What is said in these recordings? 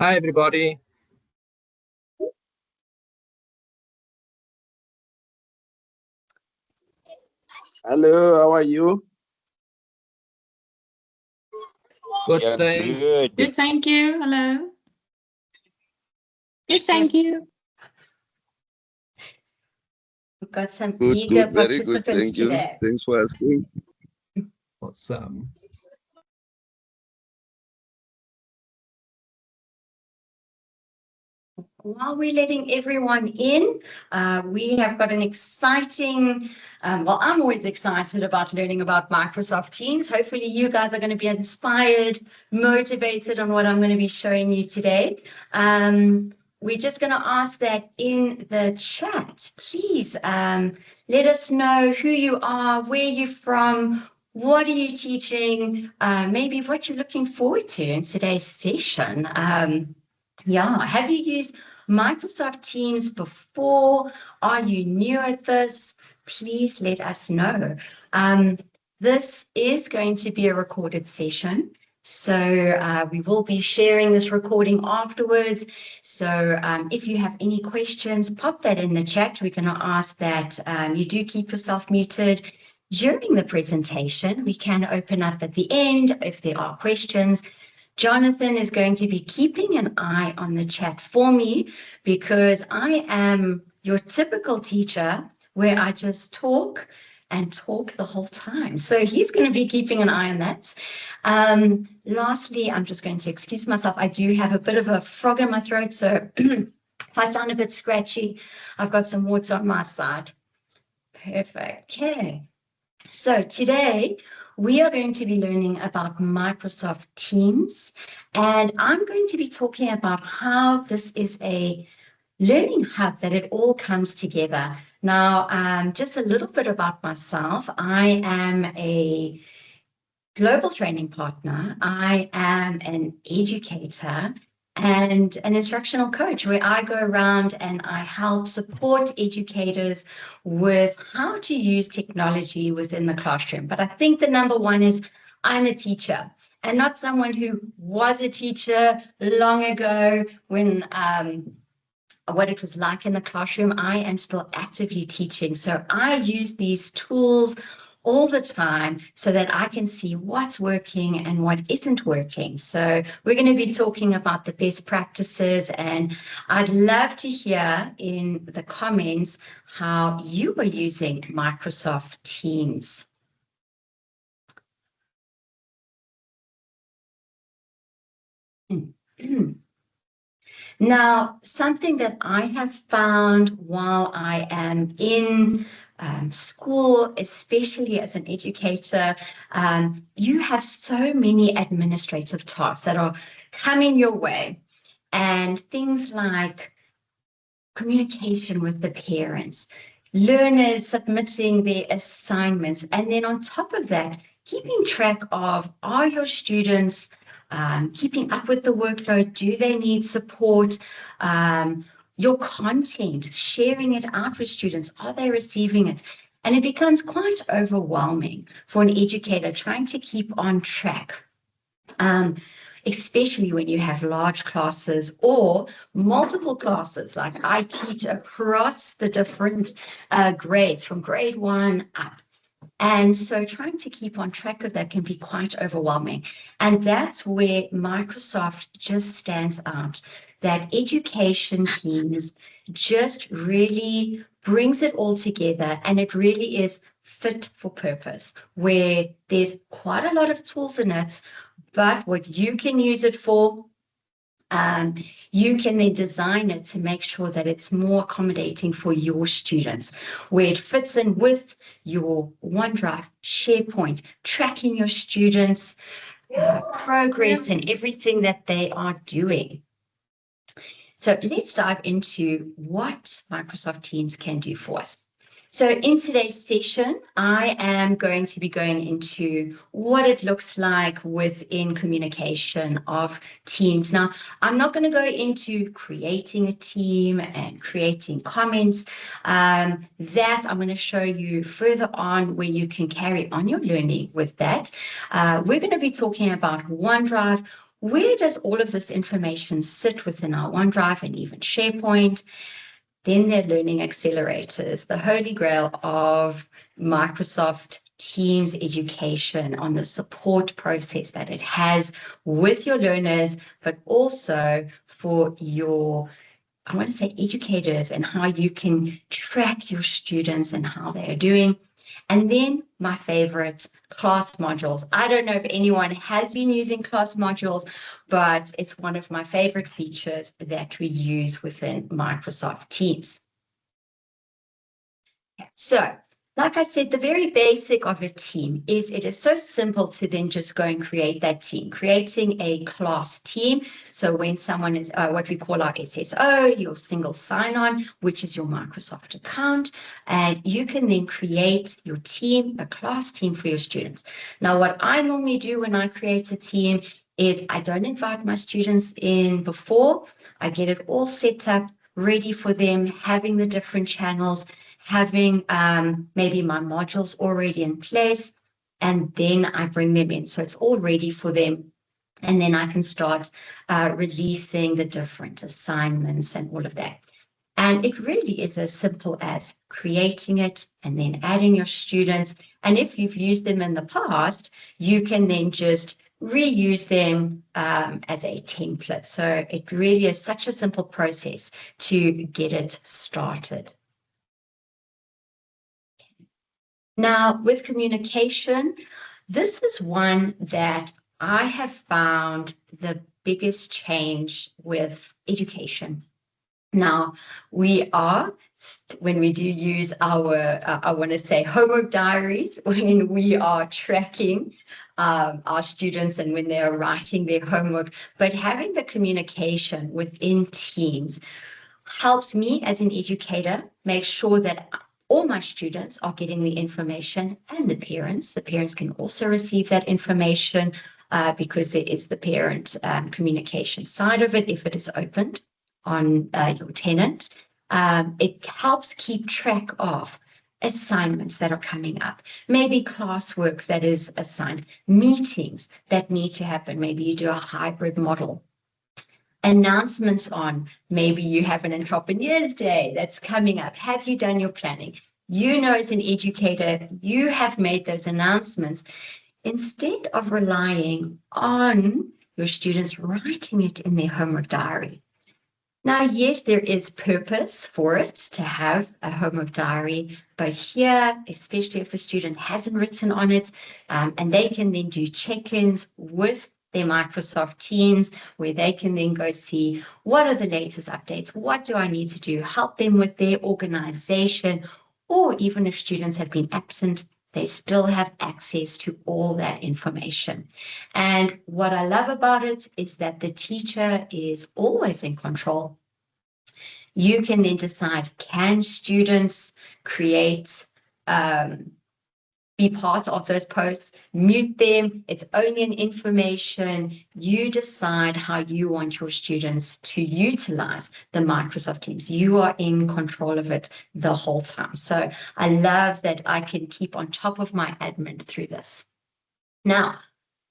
Hi, everybody. Hello, how are you? Good, Yeah, thanks. good. Good, thank you. Hello. Good, thank you. We've got some eager Good, very good. participants Thank you. today. Thanks for asking. Awesome. While we're letting everyone in, we have got an exciting, well, I'm always excited about learning about Microsoft Teams. Hopefully you guys are going to be inspired, motivated on what I'm going to be showing you today. We're just going to ask that in the chat, please let us know who you are, where you're from, what are you teaching, maybe what you're looking forward to in today's session. Yeah, have you used Microsoft Teams before? Are you new at this? Please let us know. This is going to be a recorded session. So we will be sharing this recording afterwards. So if you have any questions, pop that in the chat. We're going to ask that you do keep yourself muted during the presentation. We can open up at the end if there are questions. Jonathan is going to be keeping an eye on the chat for me because I am your typical teacher where I just talk and talk the whole time. So he's going to be keeping an eye on that. Lastly, I'm just going to excuse myself. I do have a bit of a frog in my throat, so if I sound a bit scratchy, I've got some water on my side. Perfect. Okay. So today, we are going to be learning about Microsoft Teams, and I'm going to be talking about how this is a learning hub, that it all comes together. Now, just a little bit about myself. I am a global training partner. I am an educator and an instructional coach where I go around and I help support educators with how to use technology within the classroom. But I think the number one is I'm a teacher and not someone who was a teacher long ago when what it was like in the classroom. I am still actively teaching. So I use these tools all the time so that I can see what's working and what isn't working. So we're going to be talking about the best practices, and I'd love to hear in the comments how you are using Microsoft Teams. Now, something that I have found while I am in school, especially as an educator, you have so many administrative tasks that are coming your way, and things like communication with the parents, learners submitting their assignments, and then on top of that, keeping track of, are your students keeping up with the workload? Do they need support? Your content, sharing it out with students, are they receiving it? And it becomes quite overwhelming for an educator trying to keep on track, especially when you have large classes or multiple classes. Like I teach across the different grades from grade 1 up. And so trying to keep on track of that can be quite overwhelming. And that's where Microsoft just stands out. That education Teams just really brings it all together, and it really is fit for purpose, where there's quite a lot of tools in it, but what you can use it for, you can then design it to make sure that it's more accommodating for your students, where it fits in with your OneDrive, SharePoint, tracking your students' progress and everything that they are doing. So let's dive into what Microsoft Teams can do for us. So in today's session, I am going to be going into what it looks like within communication of teams. Now, I'm not going to go into creating a team and creating comments. That I'm going to show you further on where you can carry on your learning with that. We're going to be talking about OneDrive, where does all of this information sit within our OneDrive and even SharePoint? Then they're learning accelerators, the holy grail of Microsoft Teams education, on the support process that it has with your learners, but also for your, I want to say, educators, and how you can track your students and how they are doing. And then my favorite, class modules. I don't know if anyone has been using class modules, but it's one of my favorite features that we use within Microsoft Teams. So, like I said, the very basic of a team is it is so simple to then just go and create that team, creating a class team. So when someone is what we call our SSO, your single sign-on, which is your Microsoft account, and you can then create your team, a class team for your students. Now, what I normally do when I create a team is I don't invite my students in before. I get it all set up, ready for them, having the different channels, having maybe my modules already in place, and then I bring them in. So it's all ready for them. And then I can start releasing the different assignments and all of that. And it really is as simple as creating it and then adding your students. And if you've used them in the past, you can then just reuse them as a template. So it really is such a simple process to get it started. Now, with communication, this is one that I have found the biggest change with education. Now, we are, when we do use our, I want to say, homework diaries, when we are tracking our students and when they are writing their homework, but having the communication within Teams helps me as an educator make sure that all my students are getting the information, and the parents. The parents can also receive that information because there is the parent communication side of it if it is opened on your tenant. It helps keep track of assignments that are coming up, maybe classwork that is assigned, meetings that need to happen. Maybe you do a hybrid model. Announcements on, maybe you have an entrepreneur's day that's coming up. Have you done your planning? You know, as an educator, you have made those announcements instead of relying on your students writing it in their homework diary. Now, yes, there is purpose for it to have a homework diary, but here, especially if a student hasn't written on it, and they can then do check-ins with their Microsoft Teams, where they can then go see what are the latest updates, what do I need to do, help them with their organization, or even if students have been absent, they still have access to all that information. And what I love about it is that the teacher is always in control. You can then decide, can students create be part of those posts, mute them, it's only an information. You decide how you want your students to utilize the Microsoft Teams. You are in control of it the whole time. So I love that I can keep on top of my admin through this. Now,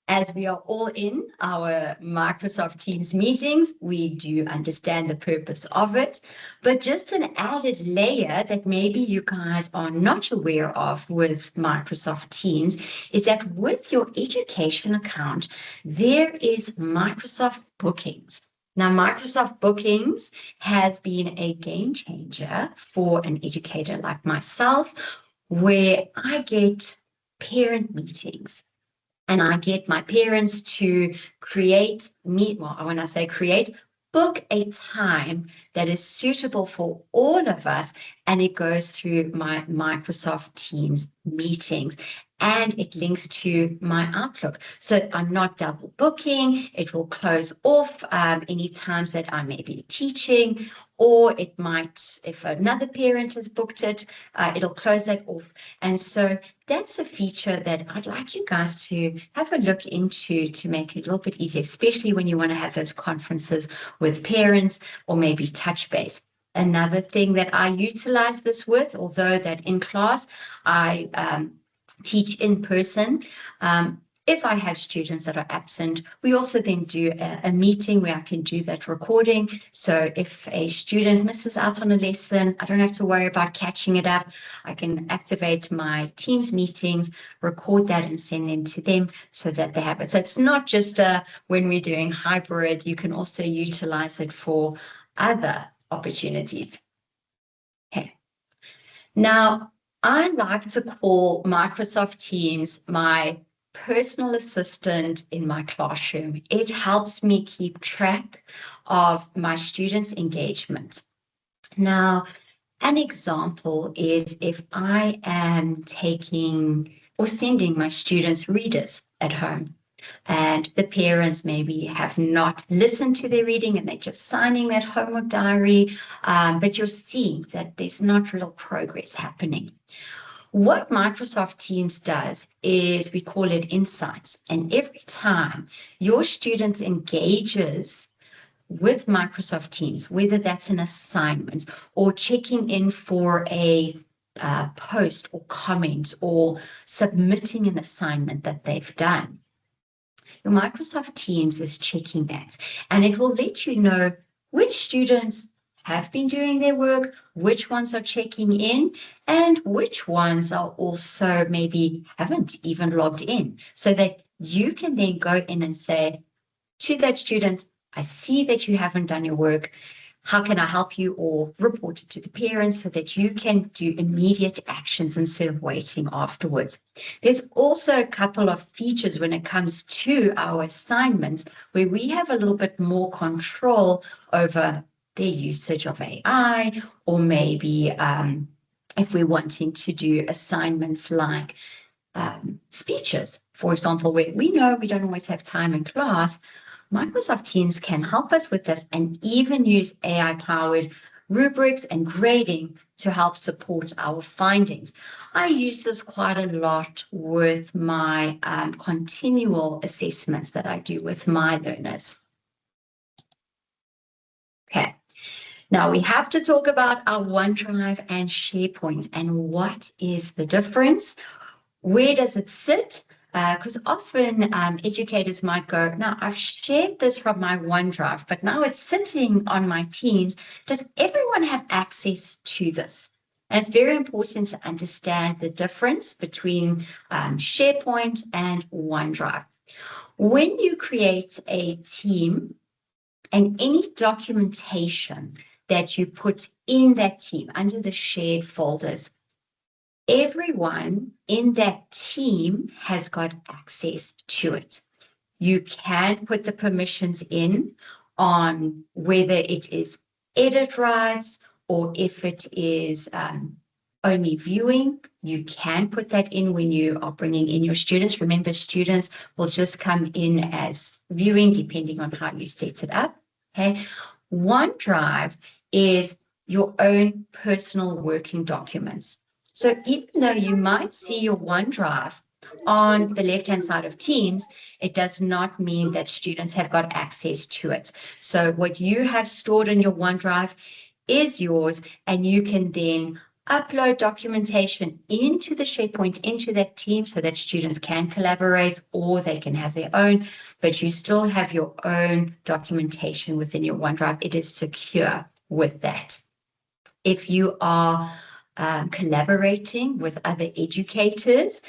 as we are all in our Microsoft Teams meetings, we do understand the purpose of it, but just an added layer that maybe you guys are not aware of with Microsoft Teams is that with your education account, there is Microsoft Bookings. Now, Microsoft Bookings has been a game changer for an educator like myself, where I get parent meetings. And I get my parents to create, when I say create, book a time that is suitable for all of us, and it goes through my Microsoft Teams meetings, and it links to my Outlook. So I'm not double booking. It will close off any times that I may be teaching, or it might, if another parent has booked it, it'll close that off. And so that's a feature that I'd like you guys to have a look into to make it a little bit easier, especially when you want to have those conferences with parents or maybe touch base. Another thing that I utilize this with, although that in class I teach in person, If I have students that are absent, we also then do a meeting where I can do that recording. So if a student misses out on a lesson, I don't have to worry about catching it up. I can activate my Teams meetings, record that and send them to them so that they have it. So it's not just when we're doing hybrid, you can also utilize it for other opportunities. Okay. Now, I like to call Microsoft Teams my personal assistant in my classroom. It helps me keep track of my students' engagement. Now, an example is if I am taking or sending my students readers at home, and the parents maybe have not listened to their reading and they're just signing that homework diary, but you're seeing that there's not real progress happening. What Microsoft Teams does is we call it insights. And every time your student engages with Microsoft Teams, whether that's an assignment or checking in for a post or comment or submitting an assignment that they've done, your Microsoft Teams is checking that, and it will let you know which students have been doing their work, which ones are checking in, and which ones are also maybe haven't even logged in, so that you can then go in and say to that student, I see that you haven't done your work. How can I help you? Or report it to the parents so that you can do immediate actions instead of waiting afterwards. There's also a couple of features when it comes to our assignments where we have a little bit more control over their usage of AI, or maybe if we're wanting to do assignments like speeches, for example, where we know we don't always have time in class, Microsoft Teams can help us with this and even use AI-powered rubrics and grading to help support our findings. I use this quite a lot with my continual assessments that I do with my learners. Okay, now we have to talk about our OneDrive and SharePoint and what is the difference? Where does it sit? Because often educators might go, now I've shared this from my OneDrive, but now it's sitting on my Teams. Does everyone have access to this? And it's very important to understand the difference between SharePoint and OneDrive. When you create a team and any documentation that you put in that team under the shared folders, everyone in that team has got access to it. You can put the permissions in on whether it is edit rights or if it is only viewing. You can put that in when you are bringing in your students. Remember, students will just come in as viewing depending on how you set it up. Okay. OneDrive is your own personal working documents. So even though you might see your OneDrive on the left-hand side of Teams, it does not mean that students have got access to it. So what you have stored in your OneDrive is yours, and you can then upload documentation into the SharePoint, into that team, so that students can collaborate or they can have their own, but you still have your own documentation within your OneDrive. It is secure with that. If you are collaborating with other educators,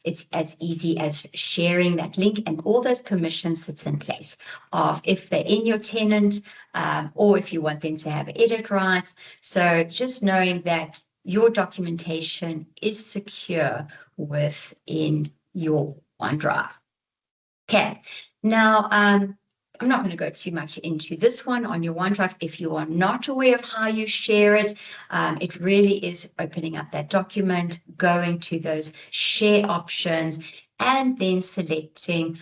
it's as easy as sharing that link, and all those permissions sit in place of if they're in your tenant or if you want them to have edit rights. So just knowing that your documentation is secure within your OneDrive. Okay, now I'm not going to go too much into this one on your OneDrive. If you are not aware of how you share it, it really is opening up that document, going to those share options, and then selecting,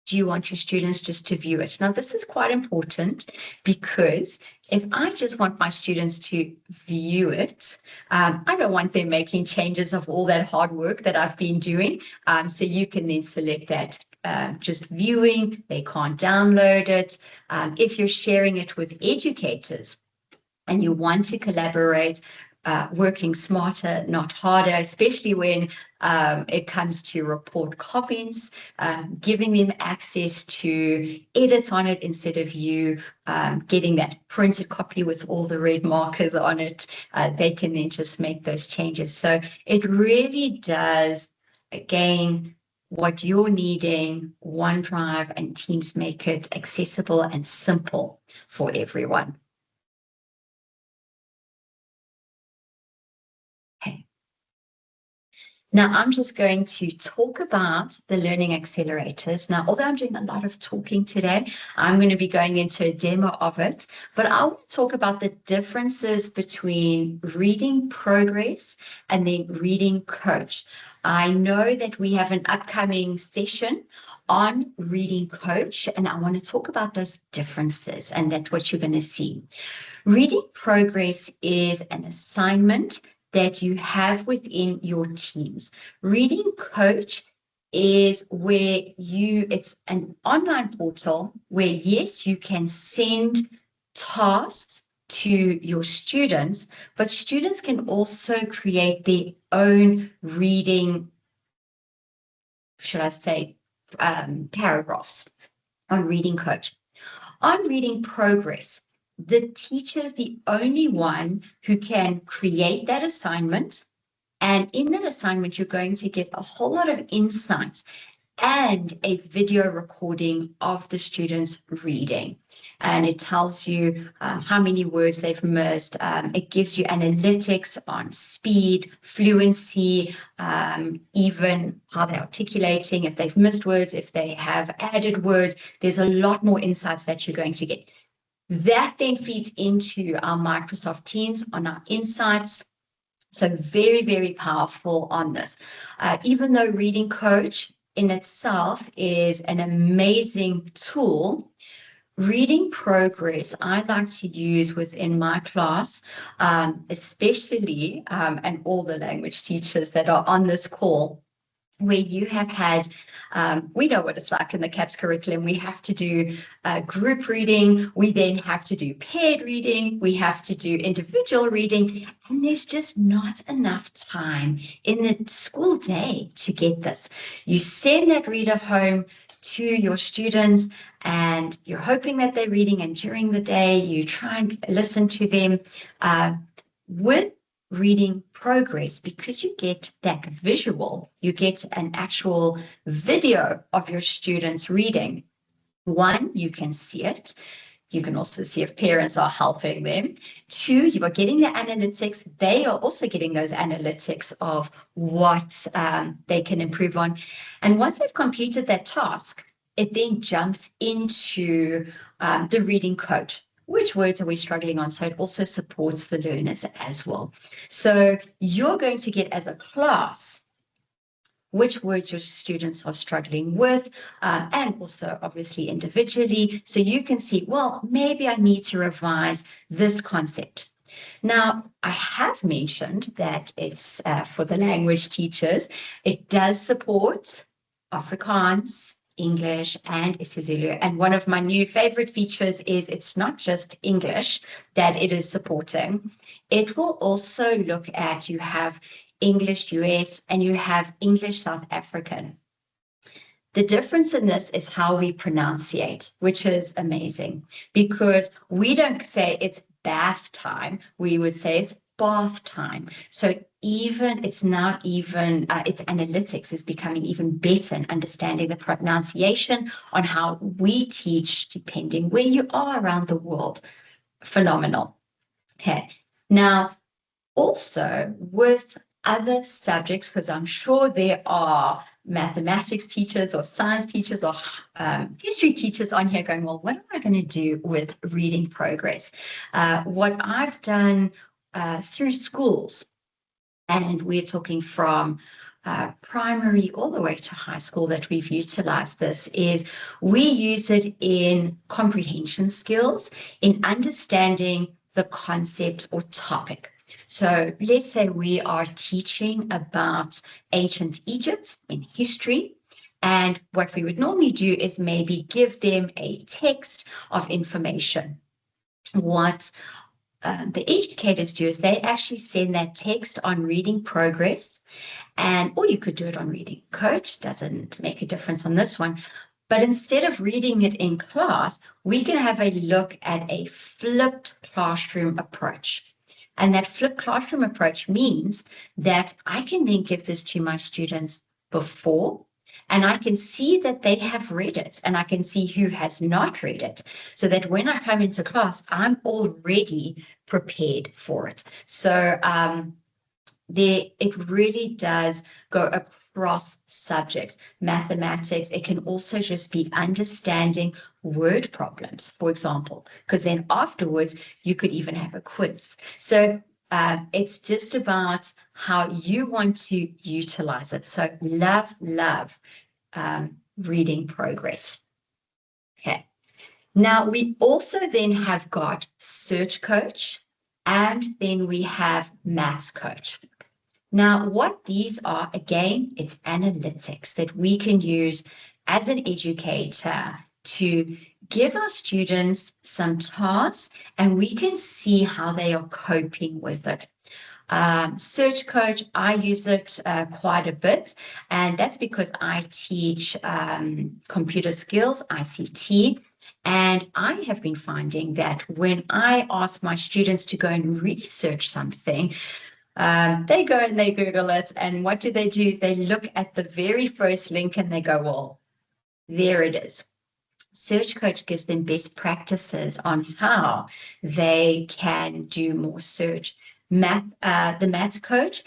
do you want your students just to view it? Now, this is quite important because if I just want my students to view it, I don't want them making changes of all that hard work that I've been doing. So you can then select that. Just viewing, they can't download it. If you're sharing it with educators and you want to collaborate, working smarter, not harder, especially when it comes to report copies, giving them access to edit on it instead of you getting that printed copy with all the red markers on it. They can then just make those changes. So it really does, again, what you're needing, OneDrive and Teams make it accessible and simple for everyone. Okay. Now I'm just going to talk about the learning accelerators. Now, although I'm doing a lot of talking today, I'm going to be going into a demo of it, but I want to talk about the differences between reading progress and then reading coach. I know that we have an upcoming session on reading coach, and I want to talk about those differences, and that's what you're going to see. Reading progress is an assignment that you have within your teams. Reading coach is where it's an online portal where, yes, you can send tasks to your students, but students can also create their own reading, should I say, paragraphs on reading coach. On reading progress, the teacher is the only one who can create that assignment. And in that assignment, you're going to get a whole lot of insights and a video recording of the students reading. And it tells you how many words they've missed. It gives you analytics on speed, fluency, even how they're articulating, if they've missed words, if they have added words. There's a lot more insights that you're going to get. That then feeds into our Microsoft Teams on our insights. So very, very powerful on this. Even though Reading Coach in itself is an amazing tool, Reading Progress I like to use within my class, especially, and all the language teachers that are on this call, where you have had, we know what it's like in the CAPS curriculum. We have to do group reading. We then have to do paired reading. We have to do individual reading. And there's just not enough time in the school day to get this. You send that reader home to your students and you're hoping that they're reading, and during the day you try and listen to them. With Reading Progress, because you get that visual, you get an actual video of your students reading. One, you can see it. You can also see if parents are helping them. Two, you are getting the analytics. They are also getting those analytics of what they can improve on. And once they've completed that task, it then jumps into the reading coach. Which words are we struggling on? So it also supports the learners as well. So you're going to get, as a class, which words your students are struggling with, and also obviously individually. So you can see, well, maybe I need to revise this concept. Now, I have mentioned that it's for the language teachers. It does support Afrikaans, English, and isiZulu. And one of my new favorite features is it's not just English that it is supporting. It will also look at, you have English US and you have English South African. The difference in this is how we pronunciate, which is amazing, because we don't say it's bath time. We would say it's bath time. So it's analytics is becoming even better in understanding the pronunciation on how we teach, depending where you are around the world. Phenomenal. Okay. Now, also with other subjects, because I'm sure there are mathematics teachers or science teachers or history teachers on here going, well, what am I going to do with Reading Progress? What I've done through schools, and we're talking from primary all the way to high school that we've utilized this, is we use it in comprehension skills, in understanding the concept or topic. So let's say we are teaching about ancient Egypt in history, and what we would normally do is maybe give them a text of information. What the educators do is they actually send that text on reading progress, or you could do it on reading coach, doesn't make a difference on this one. But instead of reading it in class, we can have a look at a flipped classroom approach. And that flipped classroom approach means that I can then give this to my students before, and I can see that they have read it, and I can see who has not read it, so that when I come into class, I'm already prepared for it. So it really does go across subjects. Mathematics, it can also just be understanding word problems, for example, because then afterwards you could even have a quiz. So it's just about how you want to utilize it. So love reading progress. Okay. Now we also then have got search coach, and then we have maths coach. Now, what these are, again, it's analytics that we can use as an educator to give our students some tasks, and we can see how they are coping with it. Search coach, I use it quite a bit, and that's because I teach computer skills, ICT, and I have been finding that when I ask my students to go and research something, they go and they Google it, and what do? They look at the very first link and they go, well, there it is. Search coach gives them best practices on how they can do more search. The maths coach,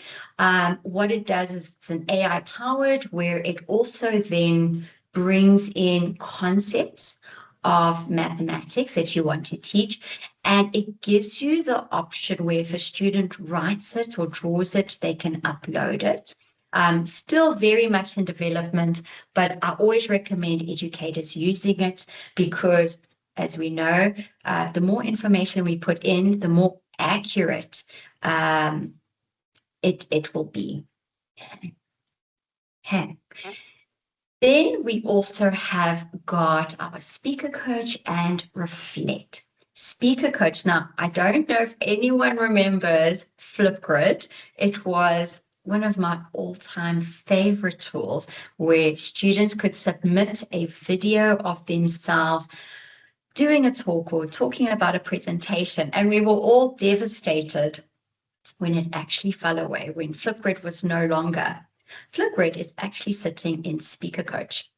what it does is it's an AI powered, where it also then brings in concepts of mathematics that you want to teach, and it gives you the option where if a student writes it or draws it, they can upload it. Still very much in development, but I always recommend educators using it because, as we know, the more information we put in, the more accurate it will be. Okay. Then we also have got our speaker coach and reflect. Speaker coach. Now, I don't know if anyone remembers Flipgrid. It was one of my all-time favorite tools where students could submit a video of themselves doing a talk or talking about a presentation, and we were all devastated when it actually fell away, when Flipgrid was no longer. Flipgrid is actually sitting in Speaker Coach,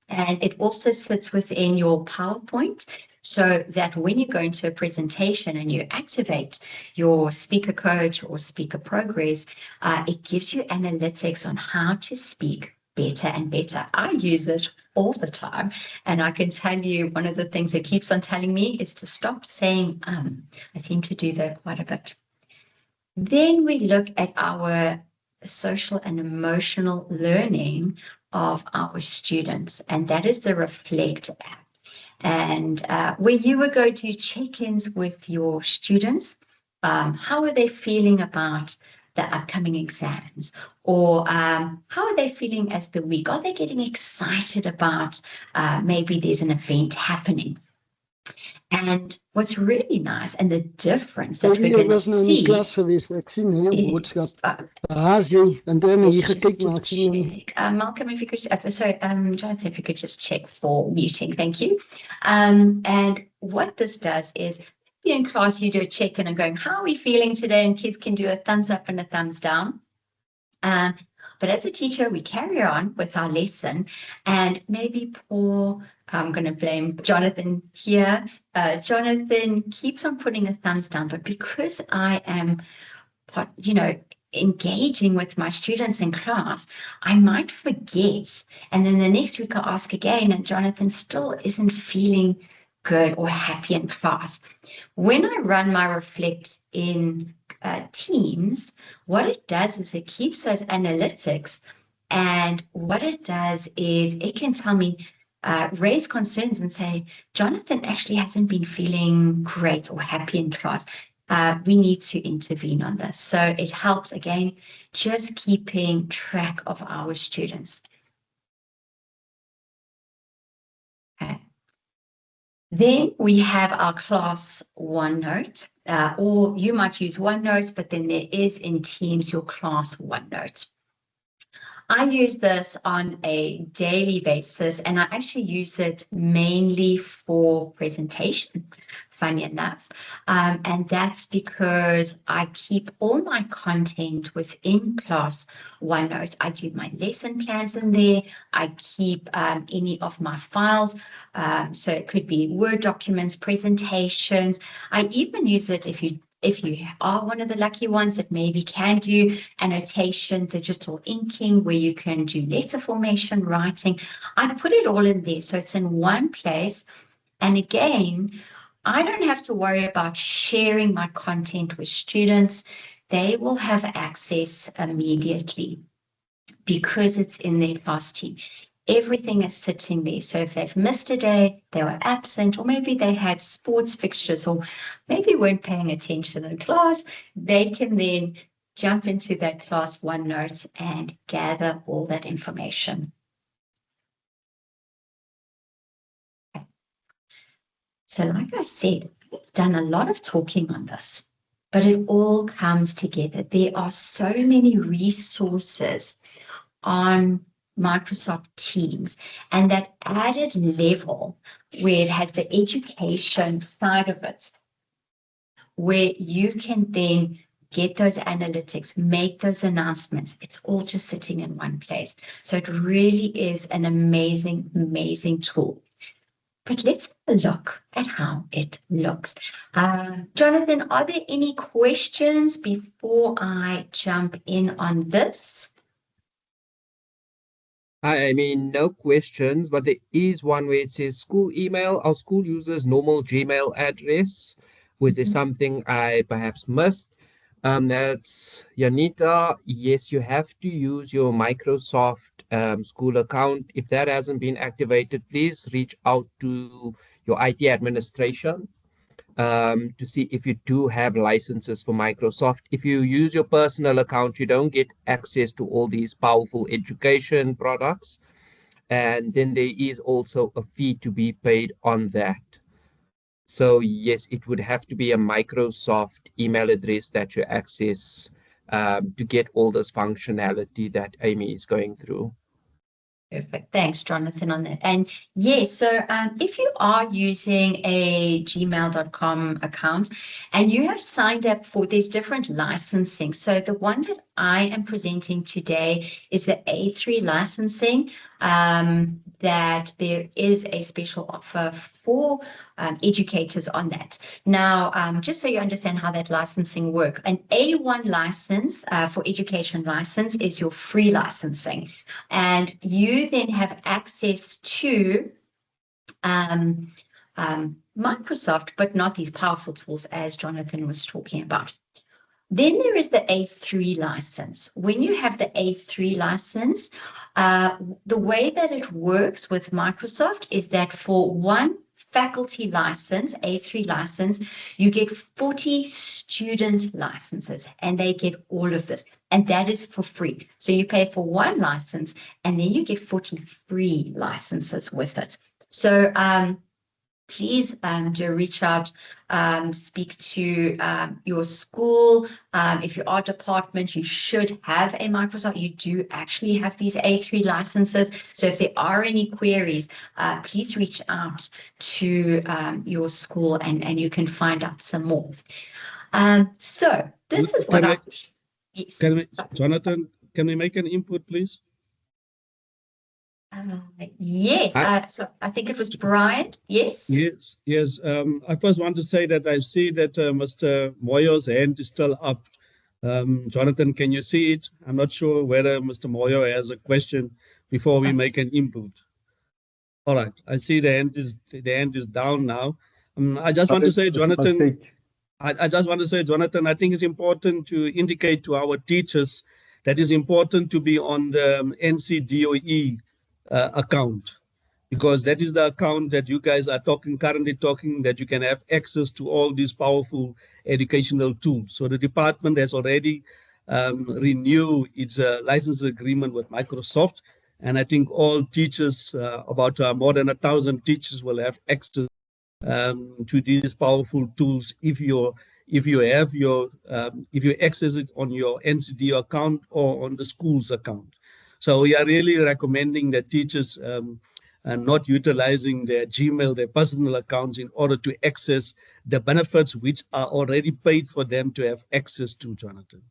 and it also sits within your PowerPoint, so that when you go into a presentation and you activate your Speaker Coach or Speaker Progress, it gives you analytics on how to speak better and better. I use it all the time, and I can tell you one of the things it keeps on telling me is to stop saying I seem to do that quite a bit. Then we look at our social and emotional learning of our students, and that is the Reflect app. And where you will go to check-ins with your students, how are they feeling about the upcoming exams, or how are they feeling as the week? Are they getting excited about maybe there's an event happening? And what's really nice and the difference that we're going to see klas geweest. Ek sien heel boodskap. Daar's jy. En dan hier gekyk maar ek sien hom. Malcolm, if you could, sorry, Jonathan, if you could just check for muting, thank you. And what this does is, in class, you do a check-in and going, how are we feeling today? And kids can do a thumbs up and a thumbs down. But as a teacher, we carry on with our lesson, and maybe I'm going to blame Jonathan here. Jonathan keeps on putting a thumbs down, but because I am, engaging with my students in class, I might forget. And then the next week I ask again, and Jonathan still isn't feeling good or happy in class. When I run my Reflect in Teams, what it does is it keeps those analytics, and what it does is it can tell me, raise concerns and say, Jonathan actually hasn't been feeling great or happy in class. We need to intervene on this. So it helps, again, just keeping track of our students. Okay. Then we have our class OneNote. or you might use OneNote, but then there is in Teams your class OneNote. I use this on a daily basis, and I actually use it mainly for presentation, funny enough. And that's because I keep all my content within class OneNote. I do my lesson plans in there. I keep any of my files. So it could be Word documents, presentations. I even use it if you are one of the lucky ones that maybe can do annotation, digital inking, where you can do letter formation, writing. I put it all in there, so it's in one place. And again, I don't have to worry about sharing my content with students. They will have access immediately because it's in their class team. Everything is sitting there. So if they've missed a day, they were absent, or maybe they had sports fixtures, or maybe weren't paying attention in class, they can then jump into that class OneNote and gather all that information. Okay. So like I said, I've done a lot of talking on this, but it all comes together. There are so many resources on Microsoft Teams, and that added level where it has the education side of it, where you can then get those analytics, make those announcements. It's all just sitting in one place. So it really is an amazing, amazing tool. But let's have a look at how it looks. Jonathan, are there any questions before I jump in on this? I mean, no questions, but there is one where it says school email. Our school uses normal Gmail address. Was there something I perhaps missed? That's Yanita. Yes, you have to use your Microsoft school account. If that hasn't been activated, please reach out to your IT administration to see if you do have licenses for Microsoft. If you use your personal account, you don't get access to all these powerful education products. And then there is also a fee to be paid on that. So yes, it would have to be a Microsoft email address that you access to get all this functionality that Amy is going through. Perfect. Thanks, Jonathan, on that. And yes, so if you are using a gmail.com account and you have signed up for these different licensing, so the one that I am presenting today is the A3 licensing, that there is a special offer for educators on that. Now, just so you understand how that licensing works, an A1 license for education license is your free licensing, and you then have access to Microsoft, but not these powerful tools as Jonathan was talking about. Then there is the A3 license. When you have the A3 license, the way that it works with Microsoft is that for one faculty license, A3 license, you get 40 student licenses, and they get all of this, and that is for free. So you pay for one license, and then you get 40 free licenses with it. So please do reach out, speak to your school. If you are department, you should have a Microsoft. You do actually have these A3 licenses. So if there are any queries, please reach out to your school, and you can find out some more. So this is what yes. Jonathan, can we make an input, please? Yes, so I think it was Brian. Yes. Yes. I first want to say that I see that Mr. Moyo's hand is still up. Jonathan, can you see it? I'm not sure whether Mr. Moyo has a question before we make an input. All right, I see the hand is down now. I just want to say, Jonathan, I just want to say, Jonathan, I think it's important to indicate to our teachers that it's important to be on the NCDoE account, because that is the account that you guys are currently talking, that you can have access to all these powerful educational tools. So the department has already renewed its license agreement with Microsoft, and I think all teachers, about more than 1,000 teachers, will have access to these powerful tools if your if you have your, if you access it on your NCD account or on the school's account. So we are really recommending that teachers are not utilizing their Gmail, their personal accounts in order to access the benefits which are already paid for them to have access to, Jonathan.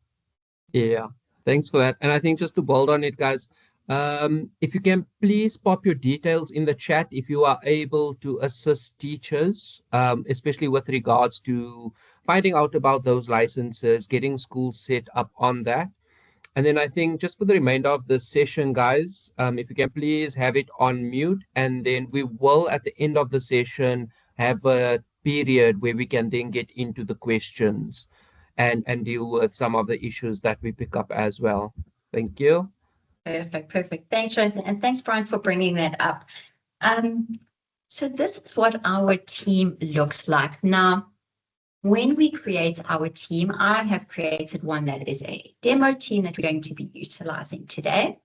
Yeah, thanks for that. And I think just to build on it, guys, if you can please pop your details in the chat if you are able to assist teachers, especially with regards to finding out about those licenses, getting schools set up on that. And then I think just for the remainder of this session, guys, if you can please have it on mute, and then we will at the end of the session have a period where we can then get into the questions and deal with some of the issues that we pick up as well. Thank you. Perfect, perfect. Thanks, Jonathan, and thanks, Brian, for bringing that up. So this is what our team looks like. Now, when we create our team, I have created one that is a demo team that we're going to be utilizing today.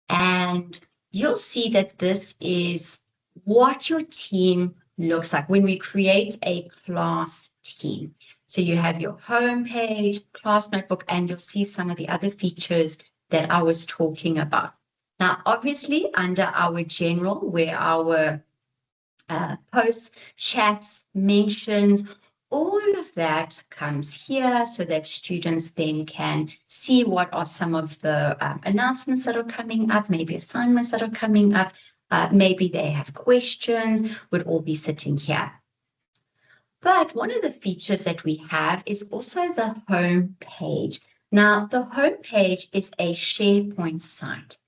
And you'll see that this is what your team looks like when we create a class team. So you have your home page, class notebook, and you'll see some of the other features that I was talking about. Now, obviously, under our general, where our posts, chats, mentions, all of that comes here so that students then can see what are some of the announcements that are coming up, maybe assignments that are coming up, maybe they have questions, would all be sitting here. But one of the features that we have is also the home page. Now, the home page is a SharePoint site.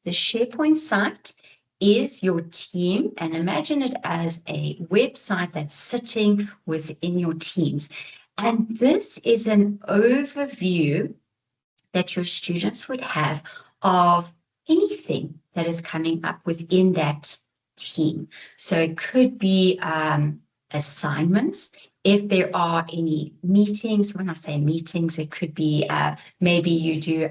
The SharePoint site is your team, and imagine it as a website that's sitting within your teams. And this is an overview that your students would have of anything that is coming up within that team. So it could be assignments. If there are any meetings, when I say meetings, it could be maybe you do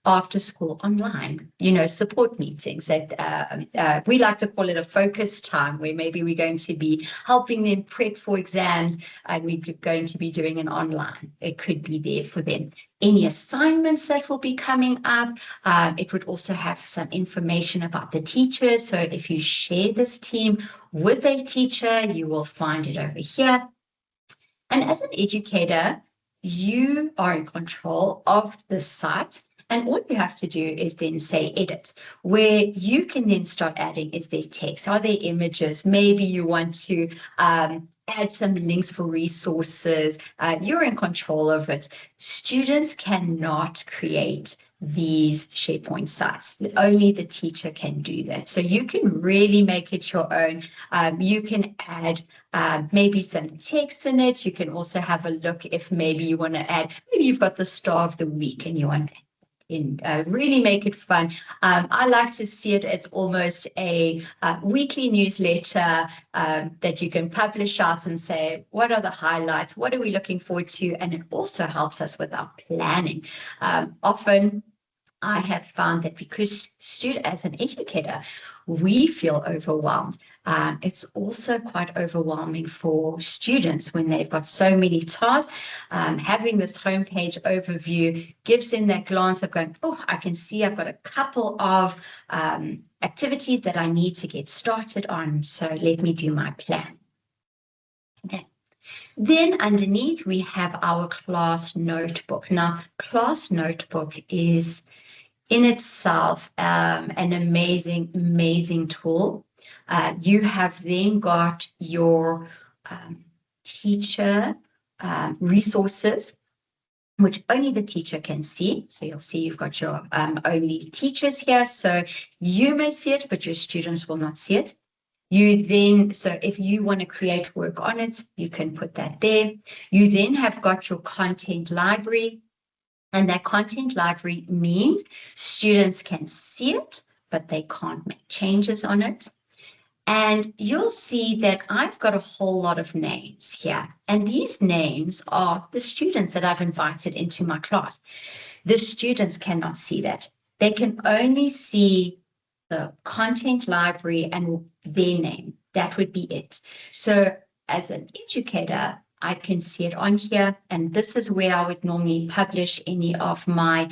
after school online, support meetings that we like to call it a focus time, where maybe we're going to be helping them prep for exams and we're going to be doing an online. It could be there for them. Any assignments that will be coming up. It would also have some information about the teachers. So if you share this team with a teacher, you will find it over here. And as an educator, you are in control of the site. And all you have to do is then say edit, where you can then start adding, is there text? Are there images? Maybe you want to add some links for resources. You're in control of it. Students cannot create these SharePoint sites. Only the teacher can do that. So you can really make it your own. You can add maybe some text in it. You can also have a look if maybe you want to add, maybe you've got the star of the week and you want to really make it fun. I like to see it as almost a weekly newsletter that you can publish out and say, what are the highlights? What are we looking forward to? And it also helps us with our planning. Often I have found that because as an educator, we feel overwhelmed. It's also quite overwhelming for students when they've got so many tasks. Having this homepage overview gives them that glance of going, oh, I can see I've got a couple of activities that I need to get started on. So let me do my plan. Okay. Then underneath, we have our class notebook. Now, class notebook is in itself an amazing tool. You have then got your teacher resources, which only the teacher can see. So you'll see you've got your only teachers here. So you may see it, but your students will not see it. So if you want to create work on it, you can put that there. You then have got your content library. And that content library means students can see it, but they can't make changes on it. And you'll see that I've got a whole lot of names here. And these names are the students that I've invited into my class. The students cannot see that. They can only see the content library and their name. That would be it. So as an educator, I can see it on here, and this is where I would normally publish any of my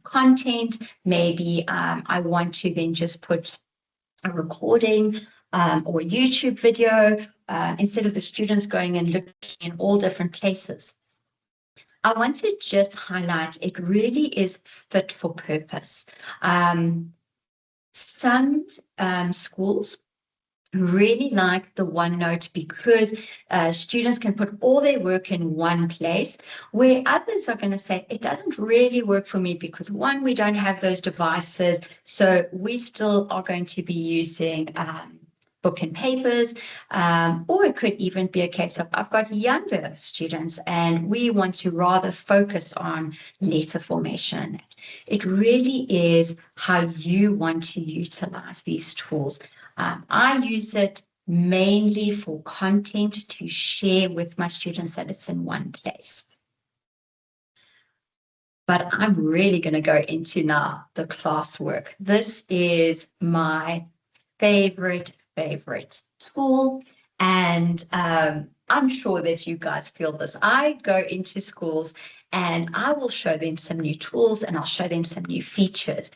content. Maybe I want to then just put a recording or a YouTube video instead of the students going and looking in all different places. I want to just highlight it really is fit for purpose. Some schools really like the OneNote because students can put all their work in one place, where others are going to say it doesn't really work for me because, one, we don't have those devices, so we still are going to be using book and papers, or it could even be a case of I've got younger students and we want to rather focus on letter formation. It really is how you want to utilize these tools. I use it mainly for content to share with my students that it's in one place. But I'm really going to go into now the classwork. This is my favorite tool, and I'm sure that you guys feel this. I go into schools and I will show them some new tools and I'll show them some new features.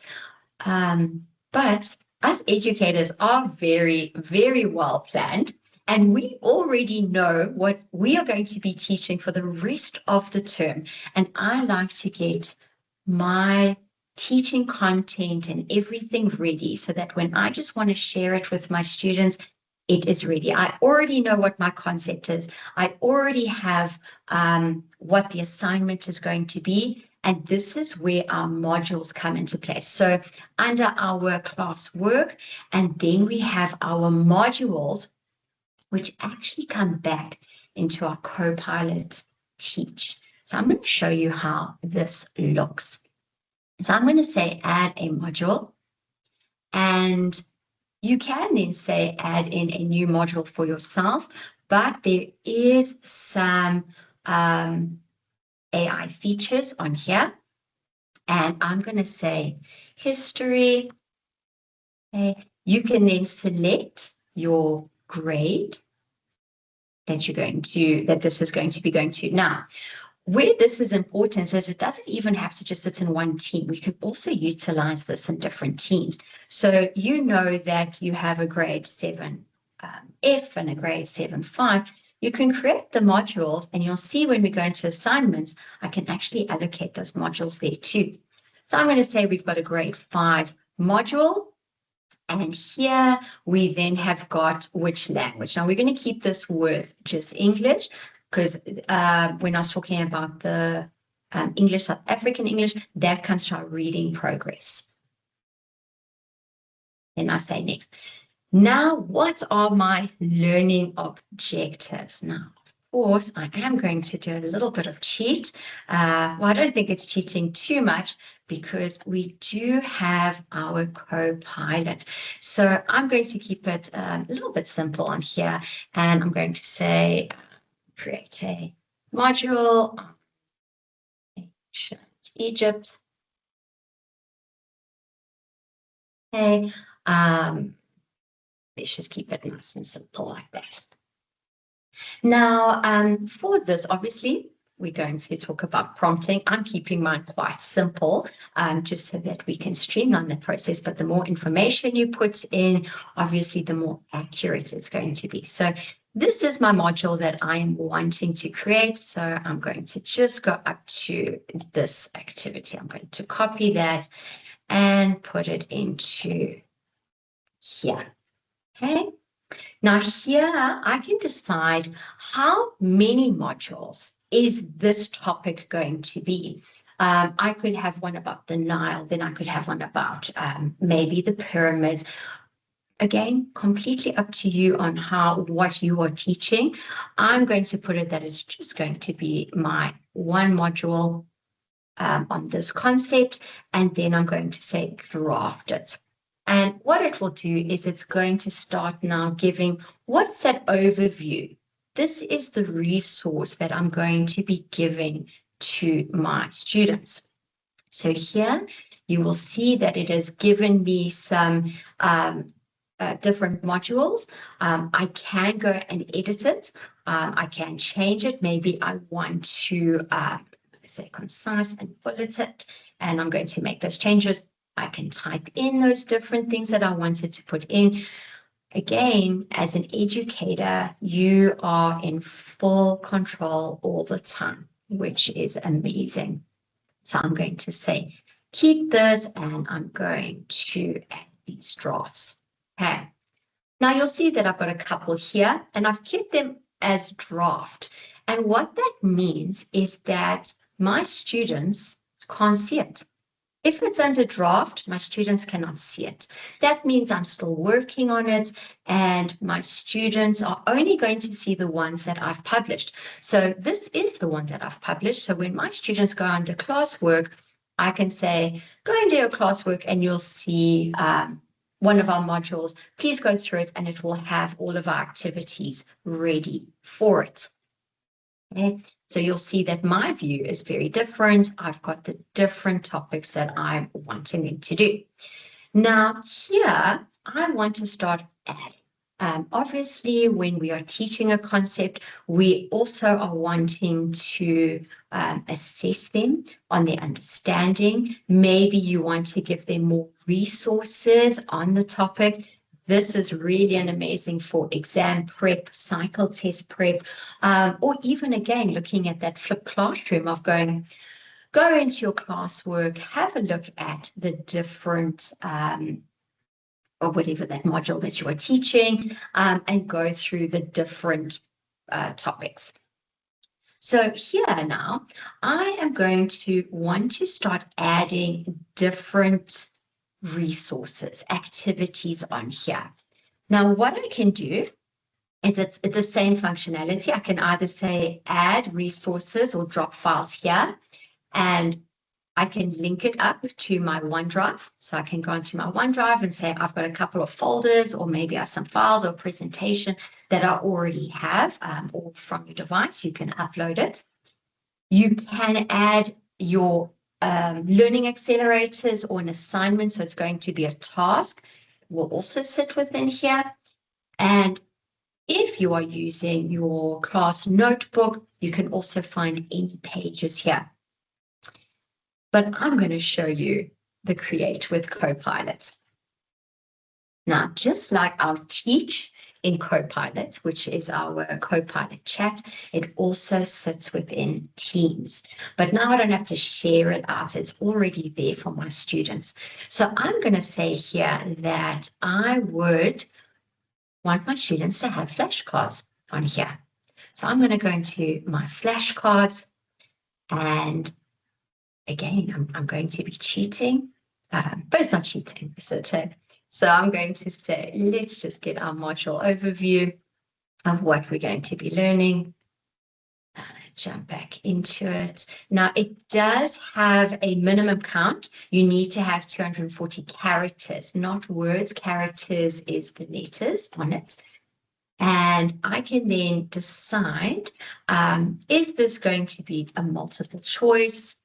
But us educators are very, very well planned, and we already know what we are going to be teaching for the rest of the term. And I like to get my teaching content and everything ready so that when I just want to share it with my students, it is ready. I already know what my concept is. I already have what the assignment is going to be. And this is where our modules come into place. So under our classwork, and then we have our modules, which actually come back into our Copilot Teach. So I'm going to show you how this looks. So I'm going to say add a module, and you can then say add in a new module for yourself, but there is some AI features on here, and I'm going to say history. Okay. You can then select your grade that you're going to, that this is going to be going to. Now, where this is important is it doesn't even have to just sit in one team. We can also utilize this in different teams. So you know that you have a grade 7 F and a grade 7-5. You can create the modules, and you'll see when we go into assignments, I can actually allocate those modules there too. So I'm going to say we've got a grade 5 module, and here we then have got which language. Now we're going to keep this with just English, because when I was talking about the English, South African English, that comes to our reading progress. And I say next. Now, what are my learning objectives? Now, of course, I am going to do a little bit of cheat. Well, I don't think it's cheating too much because we do have our Copilot. So I'm going to keep it a little bit simple on here, and I'm going to say create a module on ancient Egypt. Okay. Let's just keep it nice and simple like that. Now, for this, obviously, we're going to talk about prompting. I'm keeping mine quite simple, just so that we can streamline the process. But the more information you put in, obviously, the more accurate it's going to be. So this is my module that I am wanting to create. So I'm going to just go up to this activity. I'm going to copy that and put it into here. Okay. Now here I can decide how many modules is this topic going to be. I could have one about the Nile, then I could have one about maybe the pyramids. Again, completely up to you on what you are teaching. I'm going to put it that it's just going to be my one module on this concept, and then I'm going to say draft it. And what it will do is it's going to start now giving, what's that overview? This is the resource that I'm going to be giving to my students. So here you will see that it has given me some different modules. I can go and edit it. I can change it. Maybe I want to say concise and bulleted, and I'm going to make those changes. I can type in those different things that I wanted to put in. Again, as an educator, you are in full control all the time, which is amazing. So I'm going to say, keep this, and I'm going to add these drafts. Okay. Now you'll see that I've got a couple here, and I've kept them as draft. And what that means is that my students can't see it. If it's under draft, my students cannot see it. That means I'm still working on it, and my students are only going to see the ones that I've published. So this is the one that I've published. So when my students go under classwork, I can say, go into your classwork and you'll see one of our modules. Please go through it, and it will have all of our activities ready for it. Okay. So you'll see that my view is very different. I've got the different topics that I'm wanting them to do. Now here, I want to start adding. Obviously, when we are teaching a concept, we also are wanting to assess them on their understanding. Maybe you want to give them more resources on the topic. This is really an amazing for exam prep, cycle test prep, or even again, looking at that flipped classroom of go into your classwork, have a look at the different, or whatever that module that you are teaching, and go through the different topics. So here now, I am going to want to start adding different resources, activities on here. Now, what I can do is it's the same functionality. I can either say add resources or drop files here, and I can link it up to my OneDrive. So I can go into my OneDrive and say I've got a couple of folders, or maybe I have some files or presentation that I already have, or from your device, you can upload it. You can add your learning accelerators or an assignment, so it's going to be a task, will also sit within here. And if you are using your class notebook, you can also find any pages here. But I'm going to show you the Create with Copilot. Now, just like our Teach in Copilot, which is our Copilot chat, it also sits within Teams. But now I don't have to share it out. It's already there for my students. So I'm going to say here that I would want my students to have flashcards on here. So I'm going to go into my flashcards, and again, I'm going to be cheating, but it's not cheating, is it? So I'm going to say, let's just get our module overview of what we're going to be learning. Jump back into it. Now, it does have a minimum count. You need to have 240 characters, not words. Characters is the letters on it. And I can then decide, is this going to be a multiple choice?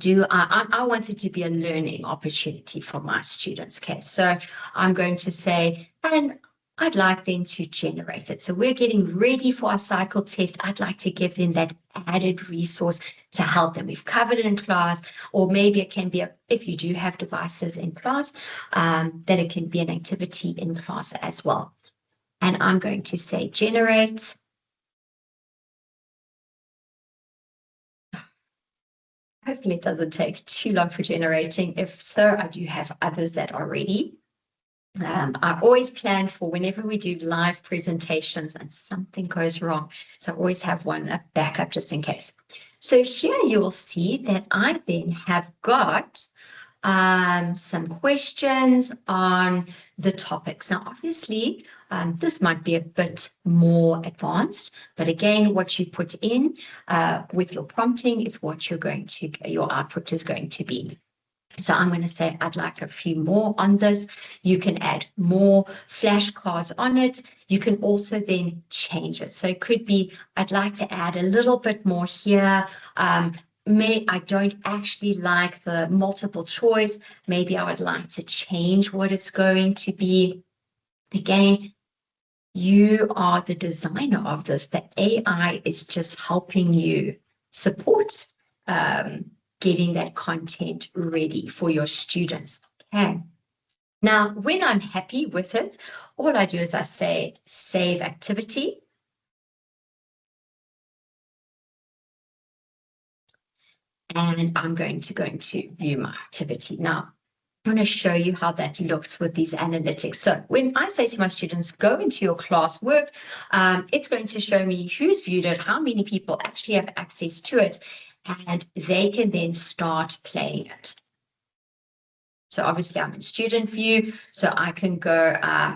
I want it to be a learning opportunity for my students. Okay, so I'm going to say, and I'd like them to generate it. So we're getting ready for our cycle test. I'd like to give them that added resource to help them. We've covered it in class, or maybe it can be, if you do have devices in class, that it can be an activity in class as well. And I'm going to say generate. Hopefully it doesn't take too long for generating. If so, I do have others that are ready. I always plan for whenever we do live presentations and something goes wrong. So I always have a backup just in case. So here you will see that I then have got some questions on the topics. Now, obviously, this might be a bit more advanced, but again, what you put in with your prompting is what your output is going to be. So I'm going to say I'd like a few more on this. You can add more flashcards on it. You can also then change it. So it could be, I'd like to add a little bit more here. I don't actually like the multiple choice. Maybe I would like to change what it's going to be. Again, you are the designer of this. The AI is just helping you support getting that content ready for your students. Okay. Now, when I'm happy with it, all I do is I say save activity. And I'm going to go into view my activity. Now, I'm going to show you how that looks with these analytics. So when I say to my students, go into your classwork, it's going to show me who's viewed it, how many people actually have access to it, and they can then start playing it. So obviously I'm in student view, so I can go,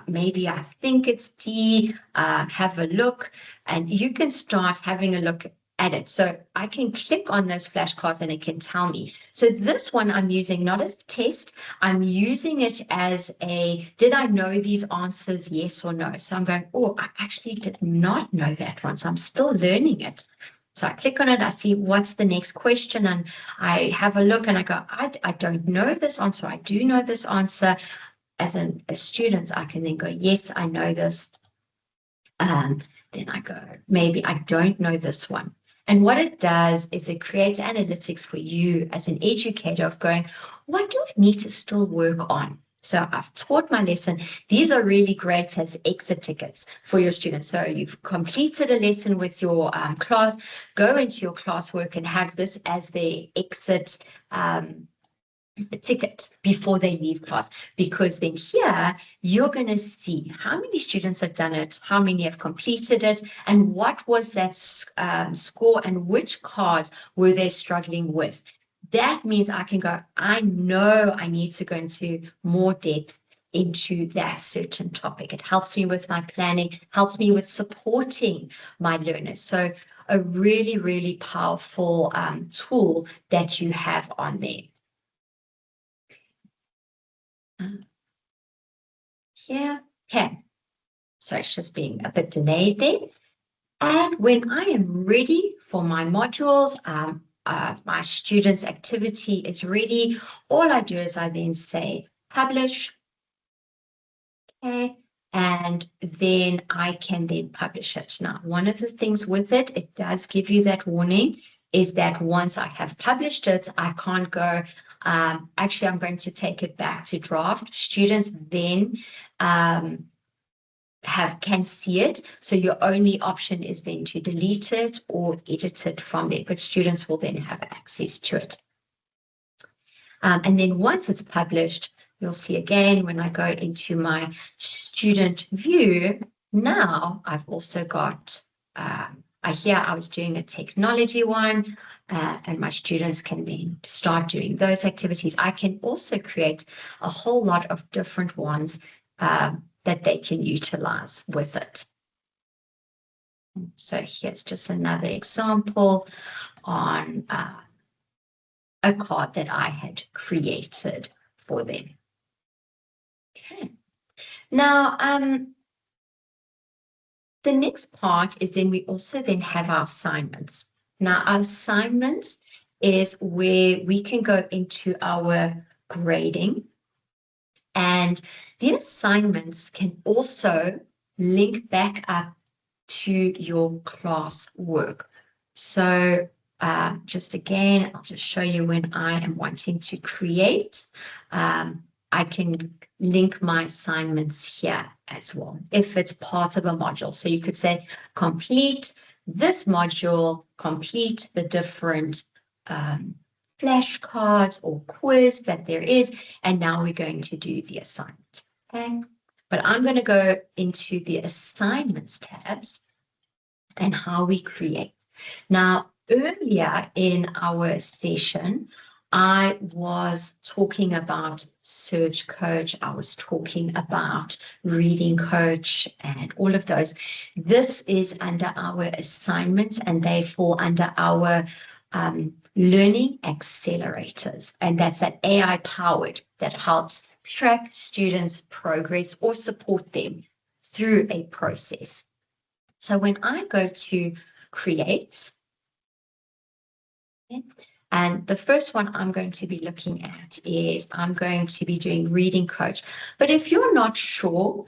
maybe I think it's D, have a look, and you can start having a look at it. So I can click on those flashcards and it can tell me. So this one I'm using not as a test, I'm using it as a, did I know these answers, yes or no? So I'm going, oh, I actually did not know that one. So I'm still learning it. So I click on it, I see what's the next question, and I have a look and I go, I don't know this answer. I do know this answer. As a student, I can then go, yes, I know this. Then I go, maybe I don't know this one. And what it does is it creates analytics for you as an educator of going, what do I need to still work on? So I've taught my lesson. These are really great as exit tickets for your students. So you've completed a lesson with your class, go into your classwork and have this as their exit ticket before they leave class, because then here you're going to see how many students have done it, how many have completed it, and what was that score and which cards were they struggling with. That means I can go, I know I need to go into more depth into that certain topic. It helps me with my planning, helps me with supporting my learners. So a really, really powerful tool that you have on there. Here, okay. So it's just being a bit delayed there. And when I am ready for my modules, my students' activity is ready, all I do is I then say publish. Okay. And then I can then publish it. Now, one of the things with it, it does give you that warning, is that once I have published it, I can't go, actually, I'm going to take it back to draft. Students then can see it. So your only option is then to delete it or edit it from there, but students will then have access to it. And then once it's published, you'll see again, when I go into my student view, now I've also got, here I was doing a technology one, and my students can then start doing those activities. I can also create a whole lot of different ones that they can utilize with it. So here's just another example on a card that I had created for them. Okay. Now, the next part is then we also then have our assignments. Now, our assignments is where we can go into our grading, and the assignments can also link back up to your class work. So just again, I'll just show you when I am wanting to create, I can link my assignments here as well, if it's part of a module. So you could say, complete this module, complete the different flashcards or quiz that there is, and now we're going to do the assignment. Okay, but I'm going to go into the assignments tabs and how we create. Now, earlier in our session, I was talking about Search Coach, I was talking about Reading Coach and all of those. This is under our assignments and they fall under our learning accelerators. And that's that AI powered that helps track students' progress or support them through a process. So when I go to create, okay, And the first one I'm going to be looking at is I'm going to be doing Reading Coach. But if you're not sure,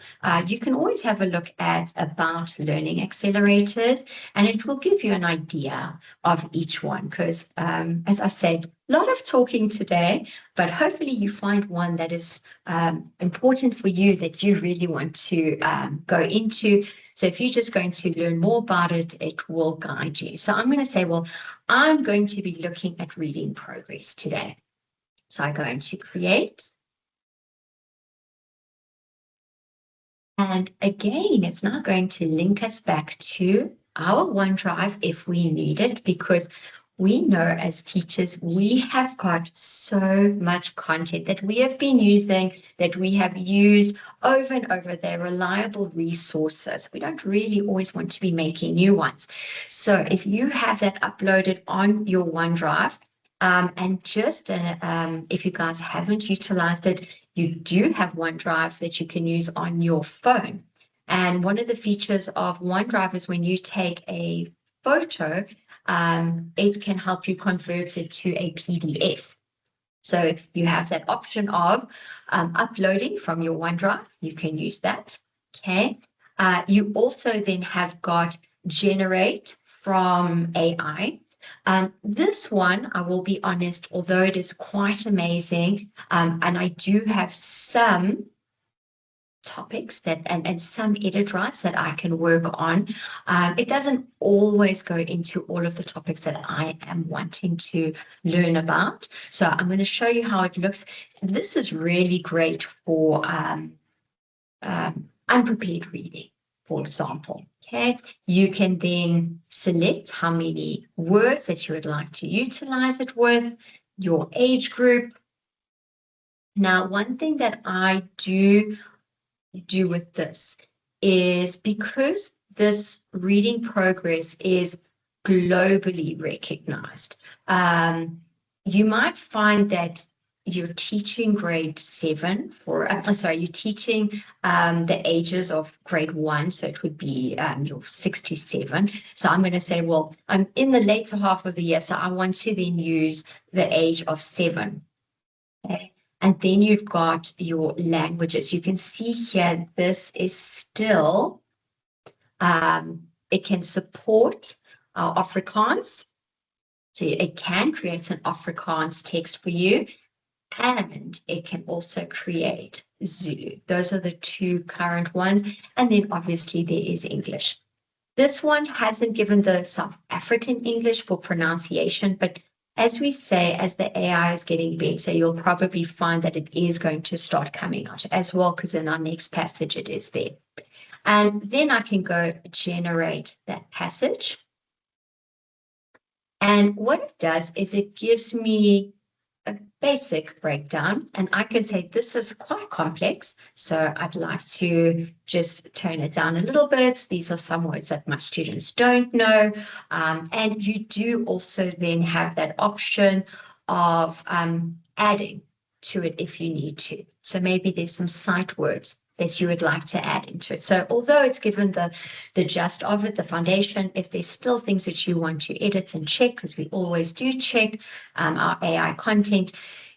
you can always have a look at About Learning Accelerators, and it will give you an idea of each one. Because as I said, a lot of talking today, but hopefully you find one that is important for you, that you really want to go into. So if you're just going to learn more about it, it will guide you. So I'm going to say, well, I'm going to be looking at reading progress today. So I go into create. And again, it's now going to link us back to our OneDrive if we need it, because we know as teachers, we have got so much content that we have been using, that we have used over and over. They're reliable resources. We don't really always want to be making new ones. So if you have that uploaded on your OneDrive, and just if you guys haven't utilized it, you do have OneDrive that you can use on your phone. And one of the features of OneDrive is when you take a photo, it can help you convert it to a PDF. So you have that option of uploading from your OneDrive. You can use that. Okay. You also then have got generate from AI. This one, I will be honest, although it is quite amazing, and I do have some topics that and some edit rights that I can work on. It doesn't always go into all of the topics that I am wanting to learn about. So I'm going to show you how it looks. This is really great for unprepared reading, for example. Okay, you can then select how many words that you would like to utilize it with, your age group. Now, one thing that I do with this is, because this reading progress is globally recognized, you might find that you're teaching grade 7 for, you're teaching the ages of grade 1, so it would be your 6 to 7. So I'm going to say, well, I'm in the later half of the year, so I want to then use the age of 7. Okay. And then you've got your languages. You can see here, this is still, it can support our Afrikaans. So it can create an Afrikaans text for you, and it can also create Zulu. Those are the two current ones. And then obviously there is English. This one hasn't given the South African English for pronunciation, but as we say, as the AI is getting better, you'll probably find that it is going to start coming out as well, because in our next passage it is there. And then I can go generate that passage. And what it does is it gives me a basic breakdown, and I can say this is quite complex, so I'd like to just tone it down a little bit. These are some words that my students don't know, and you do also then have that option of adding to it if you need to. So maybe there's some sight words that you would like to add into it. So although it's given the gist of it, the foundation, if there's still things that you want to edit and check, because we always do check our AI content,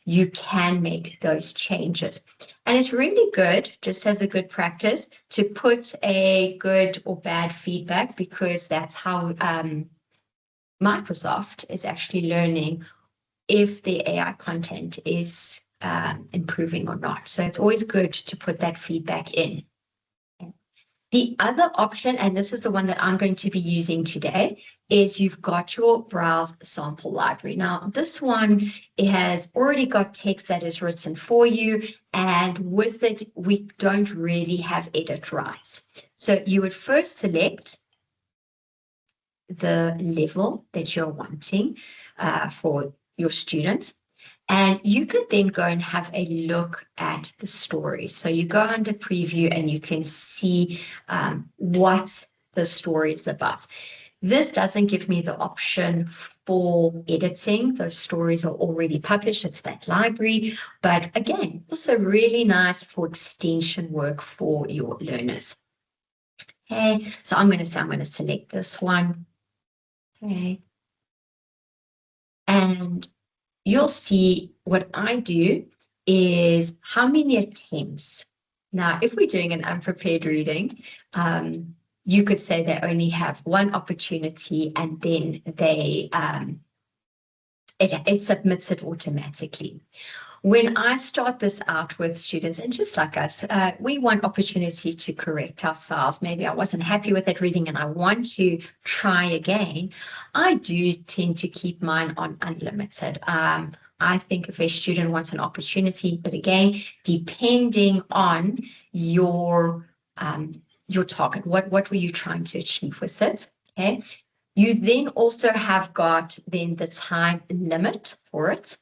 you can make those changes. And it's really good, just as a good practice, to put a good or bad feedback, because that's how Microsoft is actually learning if the AI content is improving or not. So it's always good to put that feedback in. The other option, and this is the one that I'm going to be using today, is you've got your browse sample library. Now, this one, it has already got text that is written for you, and with it, we don't really have edit rights. So you would first select the level that you're wanting for your students. And you could then go and have a look at the stories. So you go under preview and you can see what the story is about. This doesn't give me the option for editing. Those stories are already published. It's that library. But again, also really nice for extension work for your learners. Okay, so I'm going to select this one. Okay. And you'll see what I do is how many attempts. Now, if we're doing an unprepared reading, you could say they only have one opportunity and then they it submits it automatically. When I start this out with students, and just like us, we want opportunity to correct ourselves. Maybe I wasn't happy with that reading and I want to try again. I do tend to keep mine on unlimited. I think if a student wants an opportunity, but again, depending on your target, what were you trying to achieve with it? Okay. You then also have got then the time limit for it.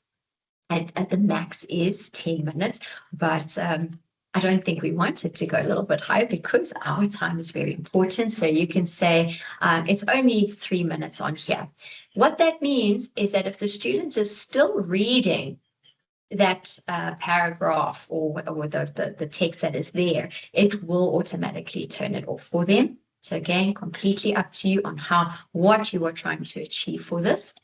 And the max is 10 minutes, but I don't think we want it to go a little bit higher because our time is very important. So you can say it's only 3 minutes on here. What that means is that if the student is still reading that paragraph or the text that is there, it will automatically turn it off for them. So again, completely up to you on what you are trying to achieve for this.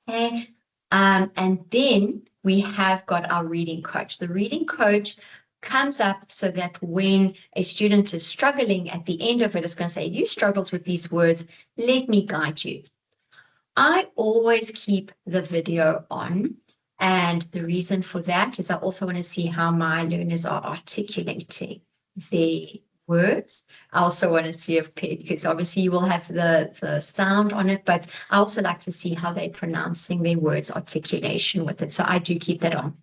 Okay. And then we have got our reading coach. The reading coach comes up so that when a student is struggling at the end of it, it's going to say, you struggled with these words, let me guide you. I always keep the video on. And the reason for that is I also want to see how my learners are articulating their words. I also want to see if, because obviously you will have the sound on it, but I also like to see how they're pronouncing their words, articulation with it. So I do keep that on.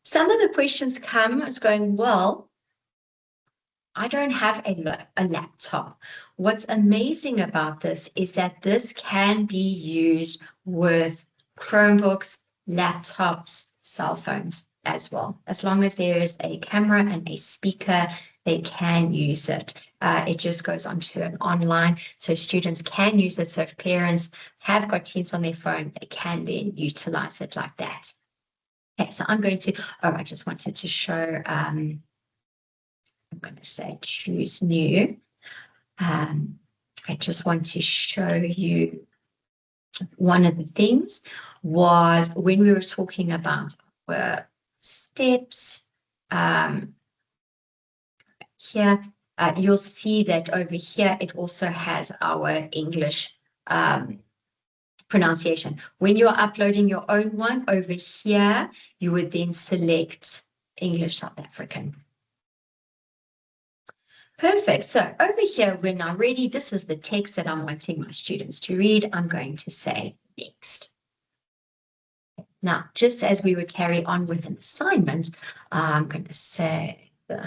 Some of the questions come as going, well, I don't have a laptop. What's amazing about this is that this can be used with Chromebooks, laptops, cell phones as well. As long as there is a camera and a speaker, they can use it. It just goes onto an online, so students can use it. So if parents have got Teams on their phone, they can then utilize it like that. Okay, so I'm going to, I just wanted to show, I'm going to say choose new. I just want to show you one of the things was when we were talking about steps, here, you'll see that over here, it also has our English pronunciation. When you're uploading your own one over here, you would then select English South African. Perfect. So over here, when I'm ready, this is the text that I'm wanting my students to read. I'm going to say next. Now, just as we would carry on with an assignment, I'm going to say the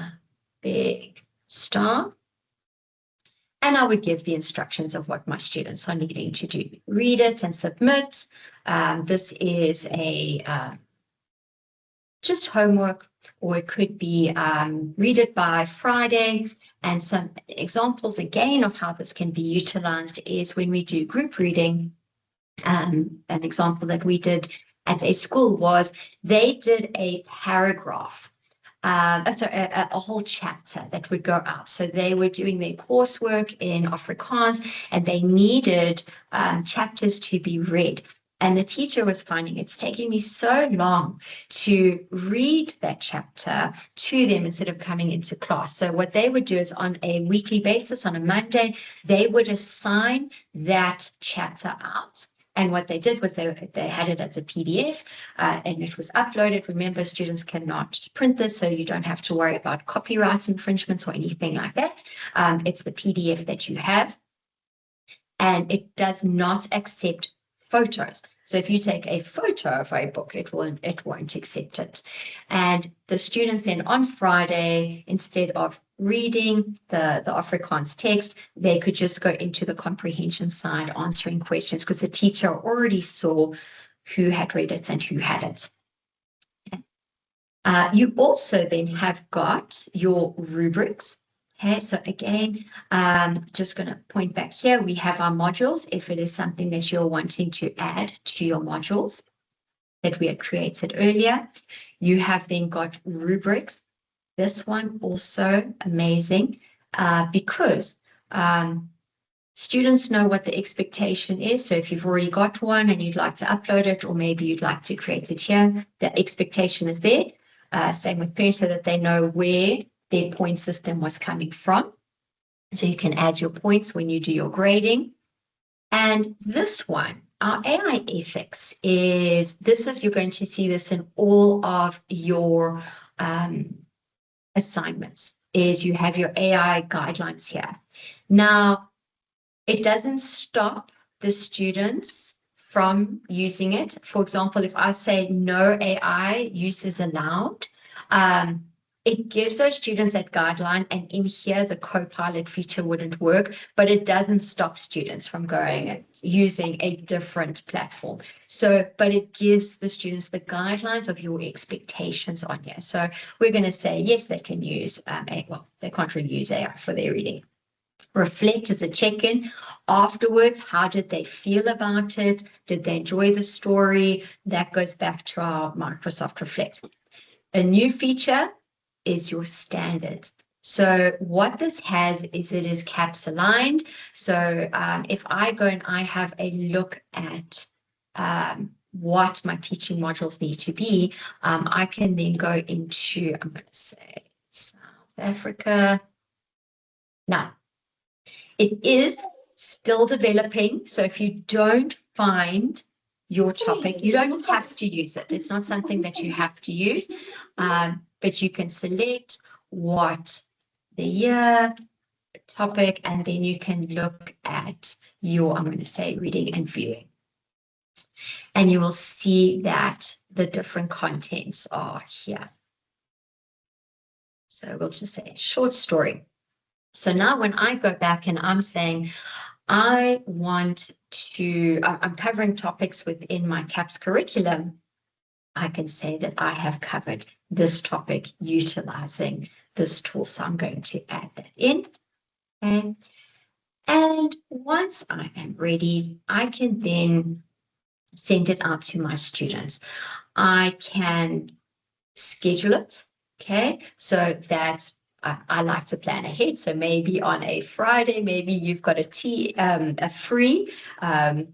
big star. And I would give the instructions of what my students are needing to do. Read it and submit. This is a just homework, or it could be read it by Friday. And some examples again of how this can be utilized is when we do group reading. An example that we did at a school was they did a paragraph. A whole chapter that would go out. So they were doing their coursework in Afrikaans and they needed chapters to be read. And the teacher was finding it's taking me so long to read that chapter to them instead of coming into class. So what they would do is on a weekly basis, on a Monday, they would assign that chapter out. And what they did was they had it as a PDF and it was uploaded. Remember, students cannot print this, so you don't have to worry about copyright infringements or anything like that. It's the PDF that you have. And it does not accept photos. So if you take a photo of a book, it won't accept it. And the students then on Friday, instead of reading the Afrikaans text, they could just go into the comprehension side answering questions because the teacher already saw who had read it and who hadn't. Okay. You also then have got your rubrics. Okay, so again, just going to point back here, we have our modules. If it is something that you're wanting to add to your modules that we had created earlier, you have then got rubrics. This one also amazing because Students know what the expectation is. So if you've already got one and you'd like to upload it, or maybe you'd like to create it here, the expectation is there. Same with parents, so that they know where their point system was coming from. So you can add your points when you do your grading. And this one, our AI ethics you're going to see this in all of your assignments, is you have your AI guidelines here. Now, it doesn't stop the students from using it. For example, if I say no AI use is allowed, it gives those students that guideline, and in here the co-pilot feature wouldn't work, but it doesn't stop students from going and using a different platform. So, but it gives the students the guidelines of your expectations on here. So we're going to say, yes, they can use they can't really use AI for their reading. Reflect is a check-in afterwards. How did they feel about it? Did they enjoy the story? That goes back to our Microsoft Reflect. A new feature is your standards. So what this has is it is CAPS aligned. So if I go and I have a look at what my teaching modules need to be, I can then go into, I'm going to say South Africa. Now, it is still developing. So if you don't find your topic, you don't have to use it. It's not something that you have to use, but you can select what the year, topic, and then you can look at your, I'm going to say, reading and viewing. And you will see that the different contents are here. So we'll just say short story. So now when I go back and I'm saying, I'm covering topics within my CAPS curriculum, I can say that I have covered this topic utilizing this tool. So I'm going to add that in. Okay. And once I am ready, I can then send it out to my students. I can schedule it. Okay. So that I like to plan ahead. So maybe on a Friday, maybe you've got a free,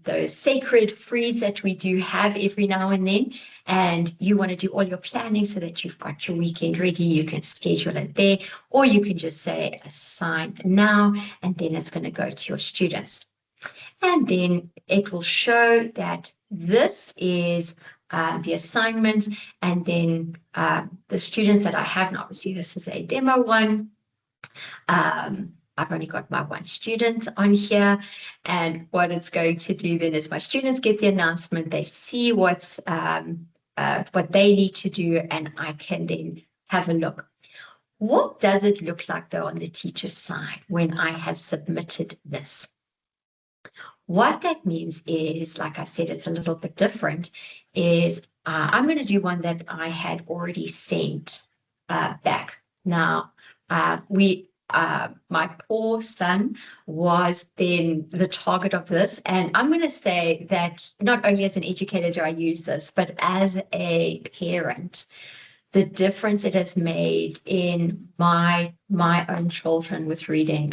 those sacred frees that we do have every now and then, and you want to do all your planning so that you've got your weekend ready. You can schedule it there, or you can just say assign now, and then it's going to go to your students. And then it will show that this is the assignment, and then the students that I have, now obviously this is a demo one. I've only got my one student on here, and what it's going to do then is my students get the announcement, they see what they need to do, and I can then have a look. What does it look like though on the teacher's side when I have submitted this? What that means is, like I said, it's a little bit different, is I'm going to do one that I had already sent back. Now, my poor son was then the target of this, and I'm going to say that not only as an educator do I use this, but as a parent, the difference it has made in my own children with reading,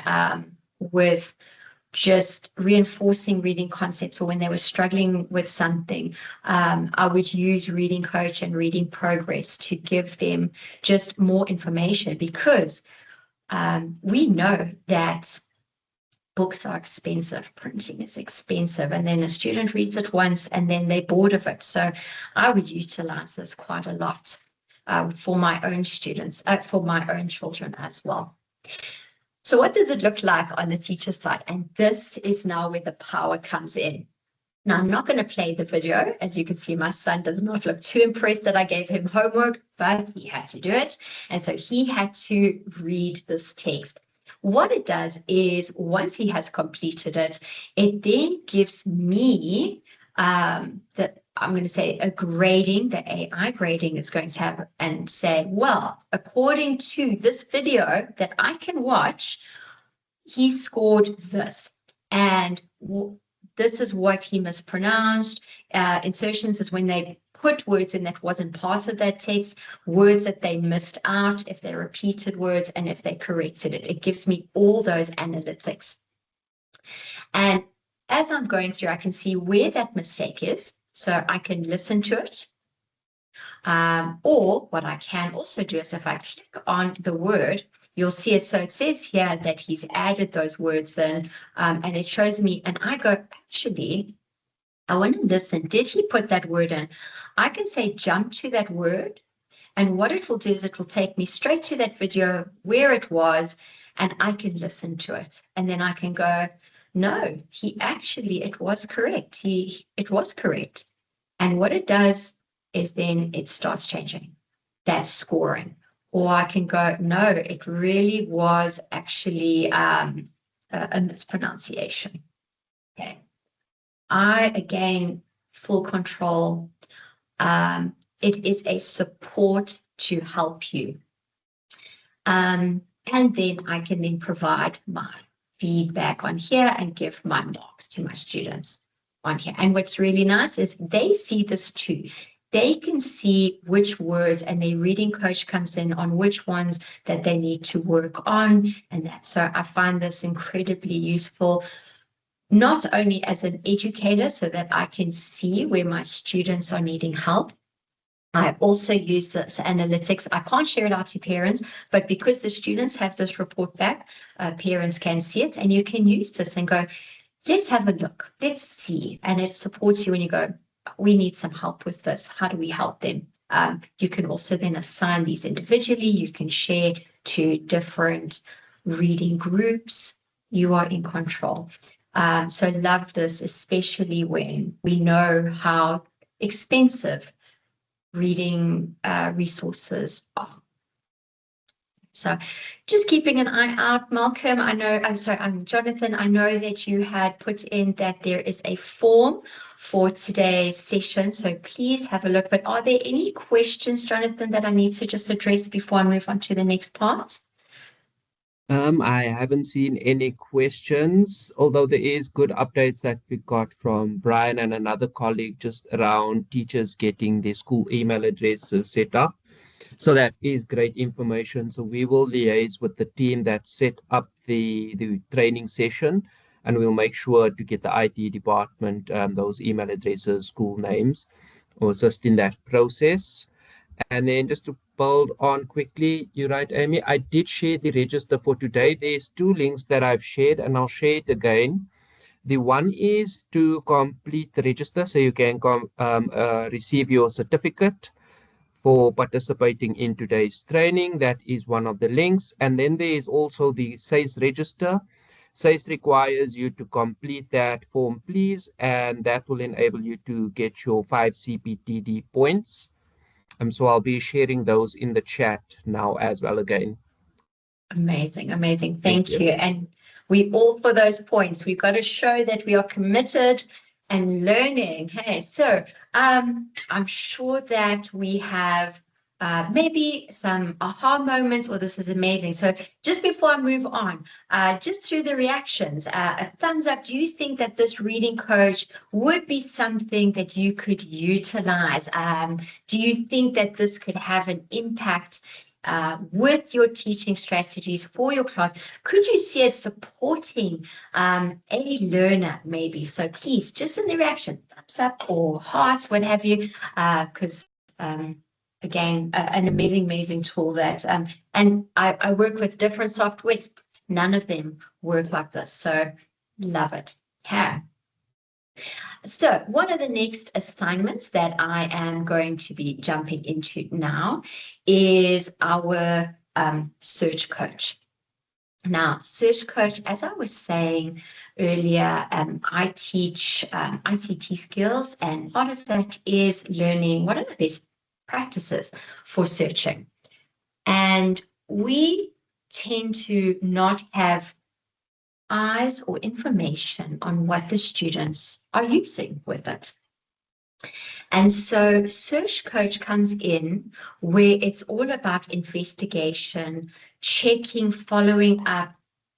with just reinforcing reading concepts, or when they were struggling with something, I would use Reading Coach and Reading Progress to give them just more information, because we know that books are expensive, printing is expensive, and then a student reads it once and then they're bored of it. So I would utilize this quite a lot for my own students, for my own children as well. So what does it look like on the teacher side? And this is now where the power comes in. Now, I'm not going to play the video. As you can see, my son does not look too impressed that I gave him homework, but he had to do it. And so he had to read this text. What it does is, once he has completed it, it then gives me I'm going to say a grading, the AI grading is going to have and say, well, according to this video that I can watch, he scored this. And this is what he mispronounced. Insertions is when they put words in that wasn't part of that text, words that they missed out, if they repeated words, and if they corrected it. It gives me all those analytics. And as I'm going through, I can see where that mistake is, so I can listen to it. Or what I can also do is if I click on the word, you'll see it. So it says here that he's added those words in, and it shows me, and I go, actually, I want to listen. Did he put that word in? I can say jump to that word. And what it will do is it will take me straight to that video where it was, and I can listen to it. And then I can go, no, it was correct. It was correct. And what it does is then it starts changing that scoring. Or I can go, no, it really was actually a mispronunciation. Okay. Again, full control. It is a support to help you. And then I can then provide my feedback on here and give my marks to my students on here. And what's really nice is they see this too. They can see which words, and their reading coach comes in on which ones that they need to work on. And that, so I find this incredibly useful, not only as an educator, so that I can see where my students are needing help. I also use this analytics. I can't share it out to parents, but because the students have this report back, parents can see it, and you can use this and go, let's have a look, let's see. And it supports you when you go, we need some help with this. How do we help them? You can also then assign these individually. You can share to different reading groups. You are in control. So love this, especially when we know how expensive reading resources are. So just keeping an eye out. Malcolm, I know, I'm Jonathan, I know that you had put in that there is a form for today's session, so please have a look. But are there any questions, Jonathan, that I need to just address before I move on to the next part? I haven't seen any questions, although there is good updates that we got from Brian and another colleague just around teachers getting their school email addresses set up. So that is great information. So we will liaise with the team that set up the training session, and we'll make sure to get the IT department those email addresses, school names, or assist in that process. And then just to build on quickly, you're right, Amy, I did share the register for today. There's 2 links that I've shared, and I'll share it again. The one is to complete the register so you can receive your certificate for participating in today's training. That is one of the links. And then there is also the SACE register. SACE requires you to complete that form, please, and that will enable you to get your 5 CPTD points. So I'll be sharing those in the chat now as well again. Amazing, amazing. Thank you. And we all, for those points, we've got to show that we are committed and learning. Hey, so I'm sure that we have maybe some aha moments, or this is amazing. So just before I move on, just through the reactions, a thumbs up. Do you think that this reading coach would be something that you could utilize? Do you think that this could have an impact with your teaching strategies for your class? Could you see it supporting a learner maybe? So please, just in the reaction, thumbs up or hearts, what have you, because again, an amazing tool that, and I work with different softwares. None of them work like this. So love it. Yeah. So one of the next assignments that I am going to be jumping into now is our search coach. Now, search coach, as I was saying earlier, I teach ICT skills, and part of that is learning what are the best practices for searching. And we tend to not have eyes or information on what the students are using with it. And so Search Coach comes in where it's all about investigation, checking, following up,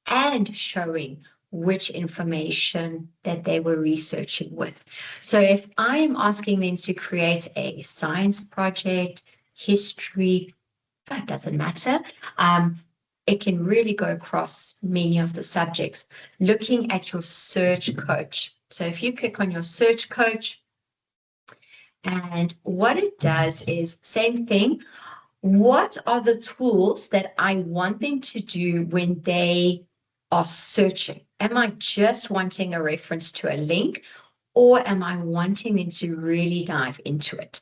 and showing which information that they were researching with. So if I am asking them to create a science project, history, that doesn't matter. it can really go across many of the subjects. Looking at your search coach. So if you click on your search coach, and what it does is same thing. What are the tools that I want them to do when they are searching? Am I just wanting a reference to a link, or am I wanting them to really dive into it?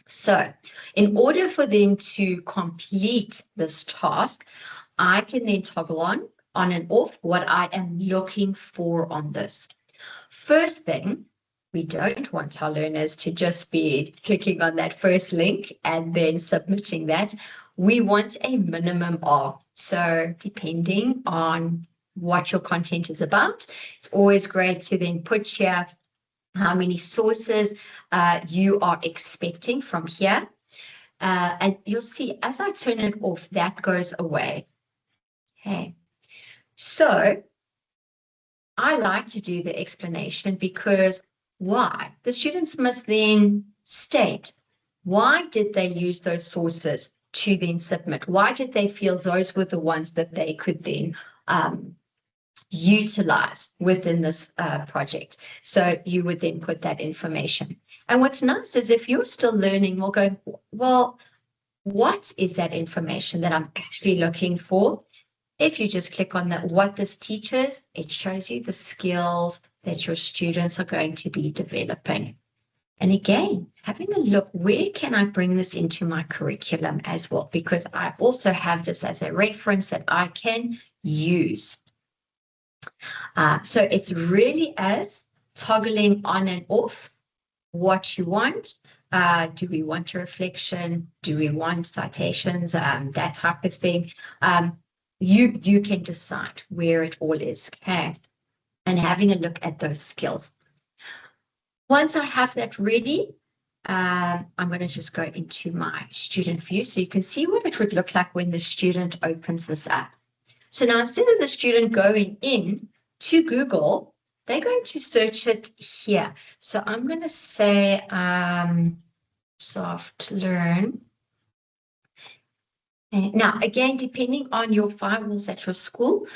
So in order for them to complete this task, I can then toggle on and off what I am looking for on this. First thing, we don't want our learners to just be clicking on that first link and then submitting that. We want a minimum of, so depending on what your content is about, it's always great to then put here how many sources you are expecting from here. And you'll see as I turn it off, that goes away. Okay. So I like to do the explanation because why? The students must then state, why did they use those sources to then submit? Why did they feel those were the ones that they could then utilize within this project? So you would then put that information. And what's nice is if you're still learning, we'll go, well, what is that information that I'm actually looking for? If you just click on that, what this teaches, it shows you the skills that your students are going to be developing. And again, having a look, where can I bring this into my curriculum as well? Because I also have this as a reference that I can use. So it's really as toggling on and off what you want. Do we want a reflection? Do we want citations? That type of thing. You can decide where it all is, okay? And having a look at those skills. Once I have that ready, I'm going to just go into my student view so you can see what it would look like when the student opens this up. So now instead of the student going in to Google, they're going to search it here. So I'm going to say Soft Learn. Now, again, depending on your firewalls at your school,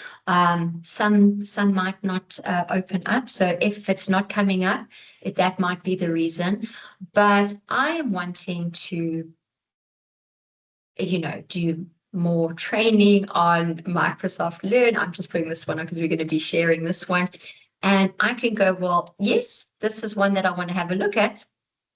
some might not open up. So if it's not coming up, that might be the reason. But I am wanting to, do more training on Microsoft Learn. I'm just putting this one on because we're going to be sharing this one. And I can go, well, yes, this is one that I want to have a look at.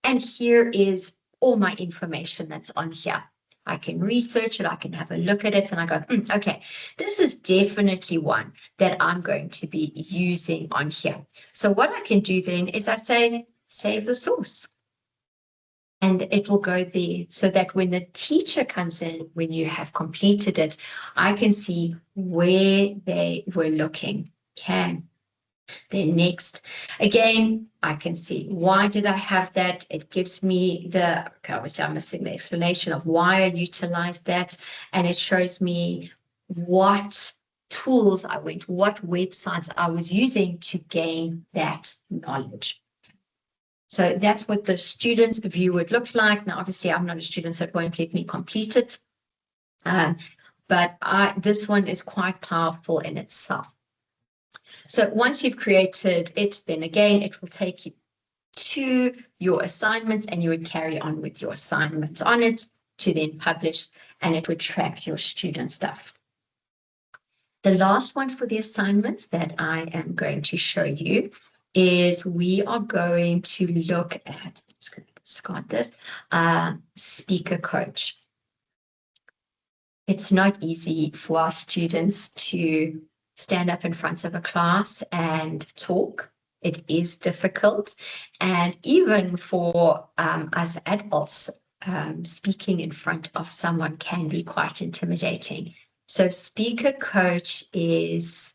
And here is all my information that's on here. I can research it, I can have a look at it, and I go, okay, this is definitely one that I'm going to be using on here. So what I can do then is I say, save the source. And it will go there so that when the teacher comes in, when you have completed it, I can see where they were looking. Okay. Then next, again, I can see why did I have that? It gives me the, okay, obviously I'm missing the explanation of why I utilized that. And it shows me what tools I went, what websites I was using to gain that knowledge. So that's what the student's view would look like. Now, obviously, I'm not a student, so it won't let me complete it. But this one is quite powerful in itself. So once you've created it, then again, it will take you to your assignments and you would carry on with your assignments on it to then publish, and it would track your student stuff. The last one for the assignments that I am going to show you is we are going to look at, I'm just going to discard this, speaker coach. It's not easy for our students to stand up in front of a class and talk. It is difficult. And even for us adults, speaking in front of someone can be quite intimidating. So speaker coach is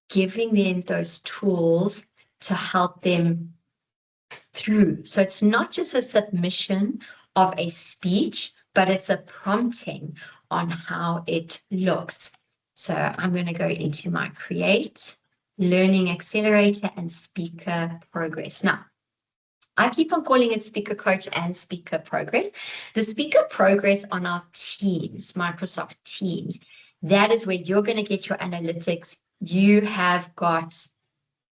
giving them those tools to help them through. So it's not just a submission of a speech, but it's a prompting on how it looks. So I'm going to go into my Create, Learning Accelerator, and Speaker Progress. Now, I keep on calling it Speaker Coach and Speaker Progress. The Speaker Progress on our Teams, Microsoft Teams, That is where you're going to get your analytics you have got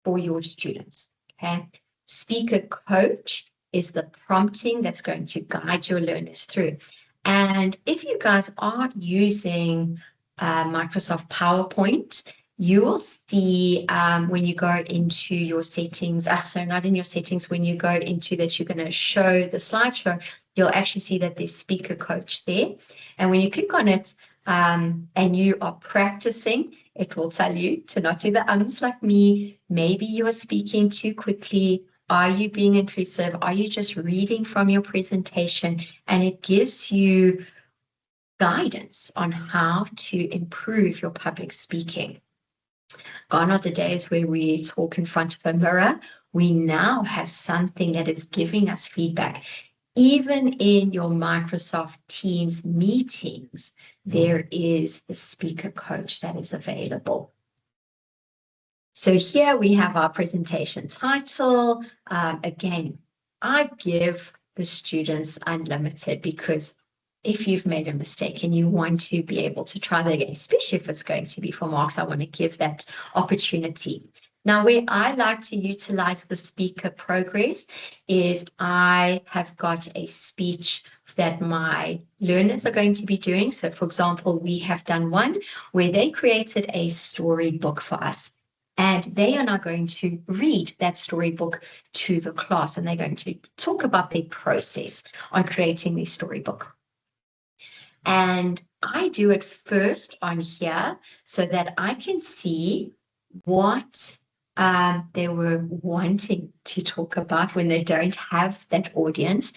for your students. Okay. Speaker coach is the prompting that's going to guide your learners through. And if you guys are using Microsoft PowerPoint, you will see when you go into your settings, so not in your settings, when you go into that you're going to show the slideshow, you'll actually see that there's speaker coach there. And when you click on it and you are practicing, it will tell you to not do the ums like me. Maybe you are speaking too quickly. Are you being inclusive? Are you just reading from your presentation? And it gives you guidance on how to improve your public speaking. Gone are the days where we talk in front of a mirror. We now have something that is giving us feedback. Even in your Microsoft Teams meetings, there is the speaker coach that is available. So here we have our presentation title. Again, I give the students unlimited because if you've made a mistake and you want to be able to try that again, especially if it's going to be for marks, I want to give that opportunity. Now, where I like to utilize the speaker progress is I have got a speech that my learners are going to be doing. So, for example, we have done one where they created a storybook for us. And they are now going to read that storybook to the class, and they're going to talk about their process on creating their storybook. And I do it first on here so that I can see what they were wanting to talk about when they don't have that audience.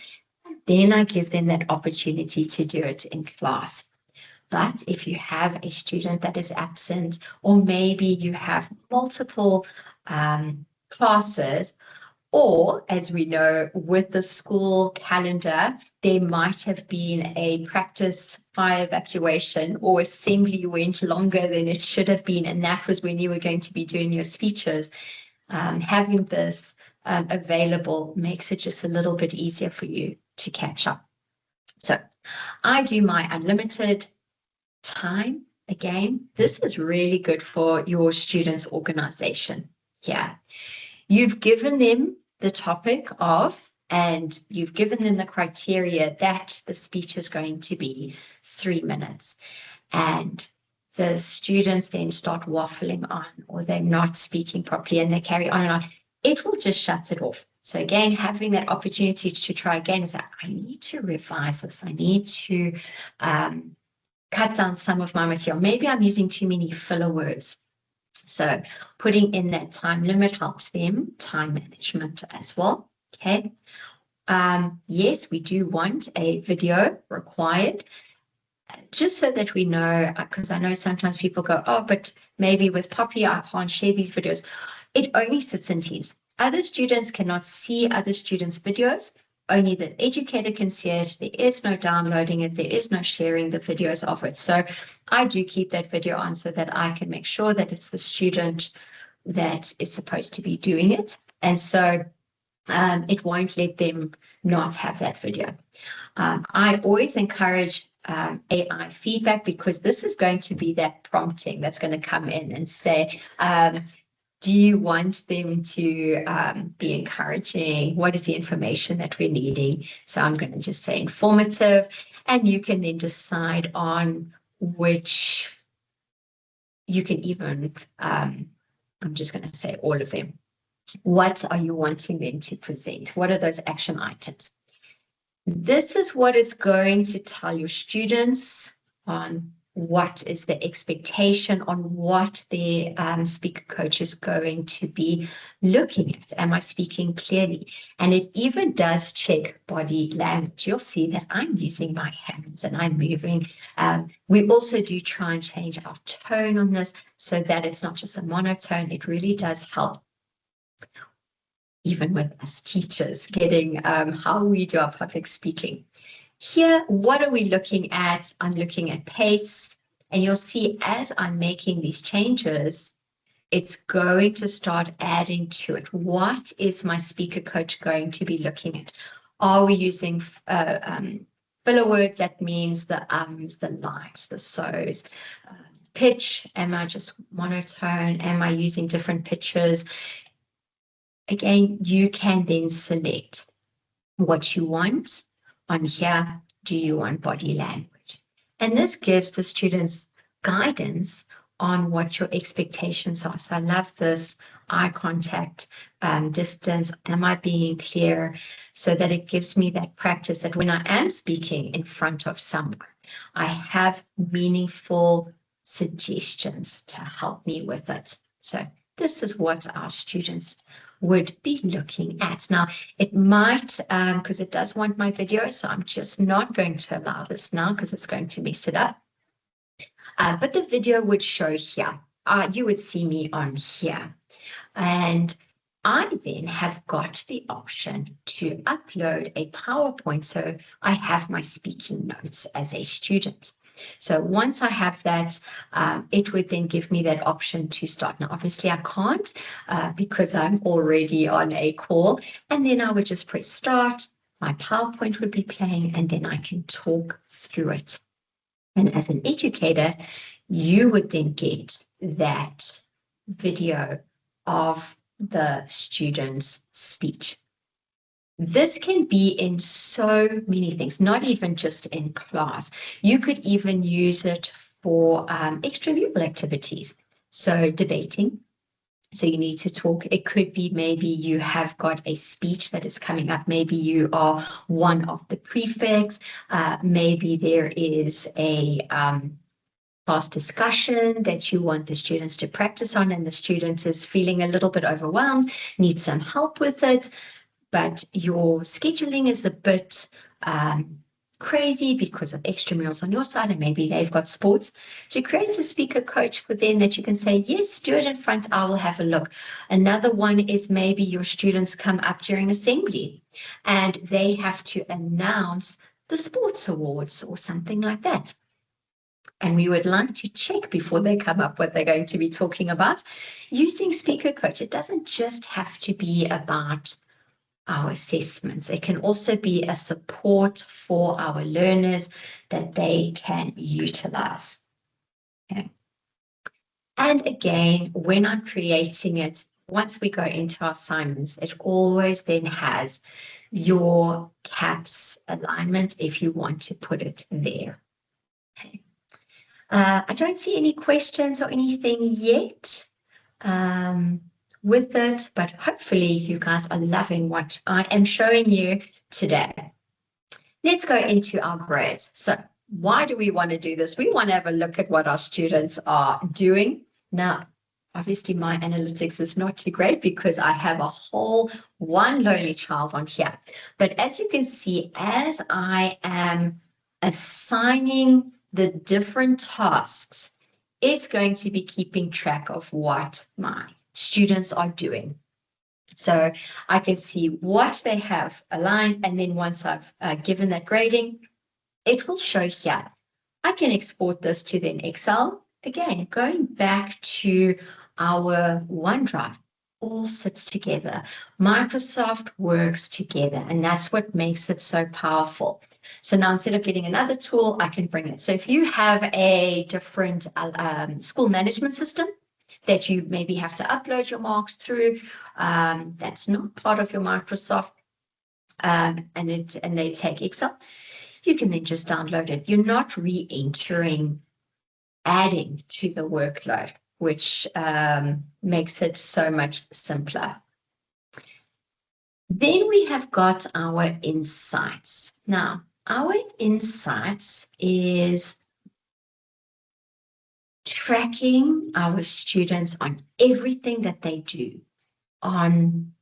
Then I give them that opportunity to do it in class. But if you have a student that is absent, or maybe you have multiple classes, or as we know with the school calendar, there might have been a practice fire evacuation or assembly went longer than it should have been, and that was when you were going to be doing your speeches. Having this available makes it just a little bit easier for you to catch up. So I do my unlimited time. Again, this is really good for your students' organization. Yeah, you've given them the topic of, and you've given them the criteria that the speech is going to be 3 minutes, and the students then start waffling on, or they're not speaking properly and they carry on and on, it will just shut it off. So again, having that opportunity to try again is that I need to revise this. I need to cut down some of my material. Maybe I'm using too many filler words. So putting in that time limit helps them, time management as well. Okay. Yes, we do want a video required, just so that we know, because I know sometimes people go, oh, but maybe with Poppy, I can't share these videos. It only sits in Teams. Other students cannot see other students' videos. Only the educator can see it. There is no downloading it. There is no sharing the videos of it. So I do keep that video on so that I can make sure that it's the student that is supposed to be doing it. And so it won't let them not have that video. I always encourage AI feedback, because this is going to be that prompting that's going to come in and say, do you want them to be encouraging? What is the information that we're needing? So I'm going to just say informative, and you can then decide on which you can even, I'm just going to say all of them. What are you wanting them to present? What are those action items? This is what is going to tell your students on what is the expectation, on what the speaker coach is going to be looking at. Am I speaking clearly? And it even does check body language. You'll see that I'm using my hands and I'm moving. We also do try and change our tone on this so that it's not just a monotone. It really does help, even with us teachers, getting how we do our public speaking. Here, what are we looking at? I'm looking at pace, and you'll see as I'm making these changes, it's going to start adding to it. What is my speaker coach going to be looking at? Are we using filler words? That means the ums, the likes, the so's, pitch? Am I just monotone? Am I using different pitches? Again, you can then select what you want. On here, do you want body language? And this gives the students guidance on what your expectations are. So I love this eye contact, distance. Am I being clear? So that it gives me that practice that when I am speaking in front of someone, I have meaningful suggestions to help me with it. So this is what our students would be looking at. Now, it might, because it does want my video, so I'm just not going to allow this now because it's going to mess it up. But the video would show here. You would see me on here. And I then have got the option to upload a PowerPoint. So I have my speaking notes as a student. So once I have that, it would then give me that option to start. Now, obviously I can't because I'm already on a call. And then I would just press start. My PowerPoint would be playing and then I can talk through it. And as an educator, you would then get that video of the student's speech. This can be in so many things, not even just in class. You could even use it for extramural activities. So debating. So you need to talk. It could be maybe you have got a speech that is coming up. Maybe you are one of the prefects. Maybe there is a class discussion that you want the students to practice on, and the student is feeling a little bit overwhelmed, needs some help with it, but your scheduling is a bit crazy because of extramurals on your side, and maybe they've got sports. To create a speaker coach for them that you can say, yes, do it in front, I will have a look. Another one is maybe your students come up during assembly and they have to announce the sports awards or something like that. And we would like to check before they come up what they're going to be talking about. Using speaker coach, it doesn't just have to be about our assessments. It can also be a support for our learners that they can utilize. Okay. And again, when I'm creating it, once we go into our assignments, it always then has your CAPS alignment if you want to put it there. Okay. I don't see any questions or anything yet. With it, but hopefully you guys are loving what I am showing you today. Let's go into our grades. So why do we want to do this? We want to have a look at what our students are doing. Now, obviously my analytics is not too great because I have a whole one lonely child on here. But as you can see, as I am assigning the different tasks, it's going to be keeping track of what my students are doing. So I can see what they have aligned, and then once I've given that grading, it will show here. I can export this to then Excel. Again, going back to our OneDrive, all sits together. Microsoft works together, and that's what makes it so powerful. So now instead of getting another tool, I can bring it. So if you have a different school management system that you maybe have to upload your marks through, that's not part of your Microsoft, and they take Excel, you can then just download it. You're not re-entering, adding to the workload, which makes it so much simpler. Then we have got our insights. Now, our insights is tracking our students on everything that they do on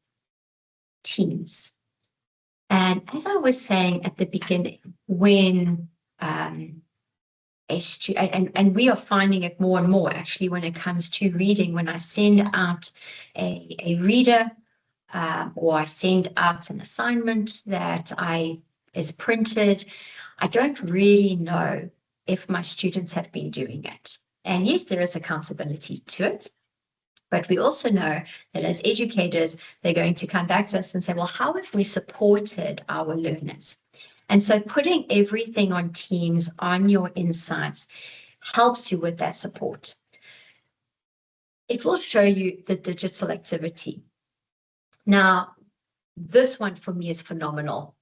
Teams. And as I was saying at the beginning, when and we are finding it more and more actually when it comes to reading, when I send out a reader or I send out an assignment that is printed, I don't really know if my students have been doing it. And yes, there is accountability to it, but we also know that as educators, they're going to come back to us and say, well, how have we supported our learners? And so putting everything on Teams, on your insights, helps you with that support. It will show you the digital activity. Now, this one for me is phenomenal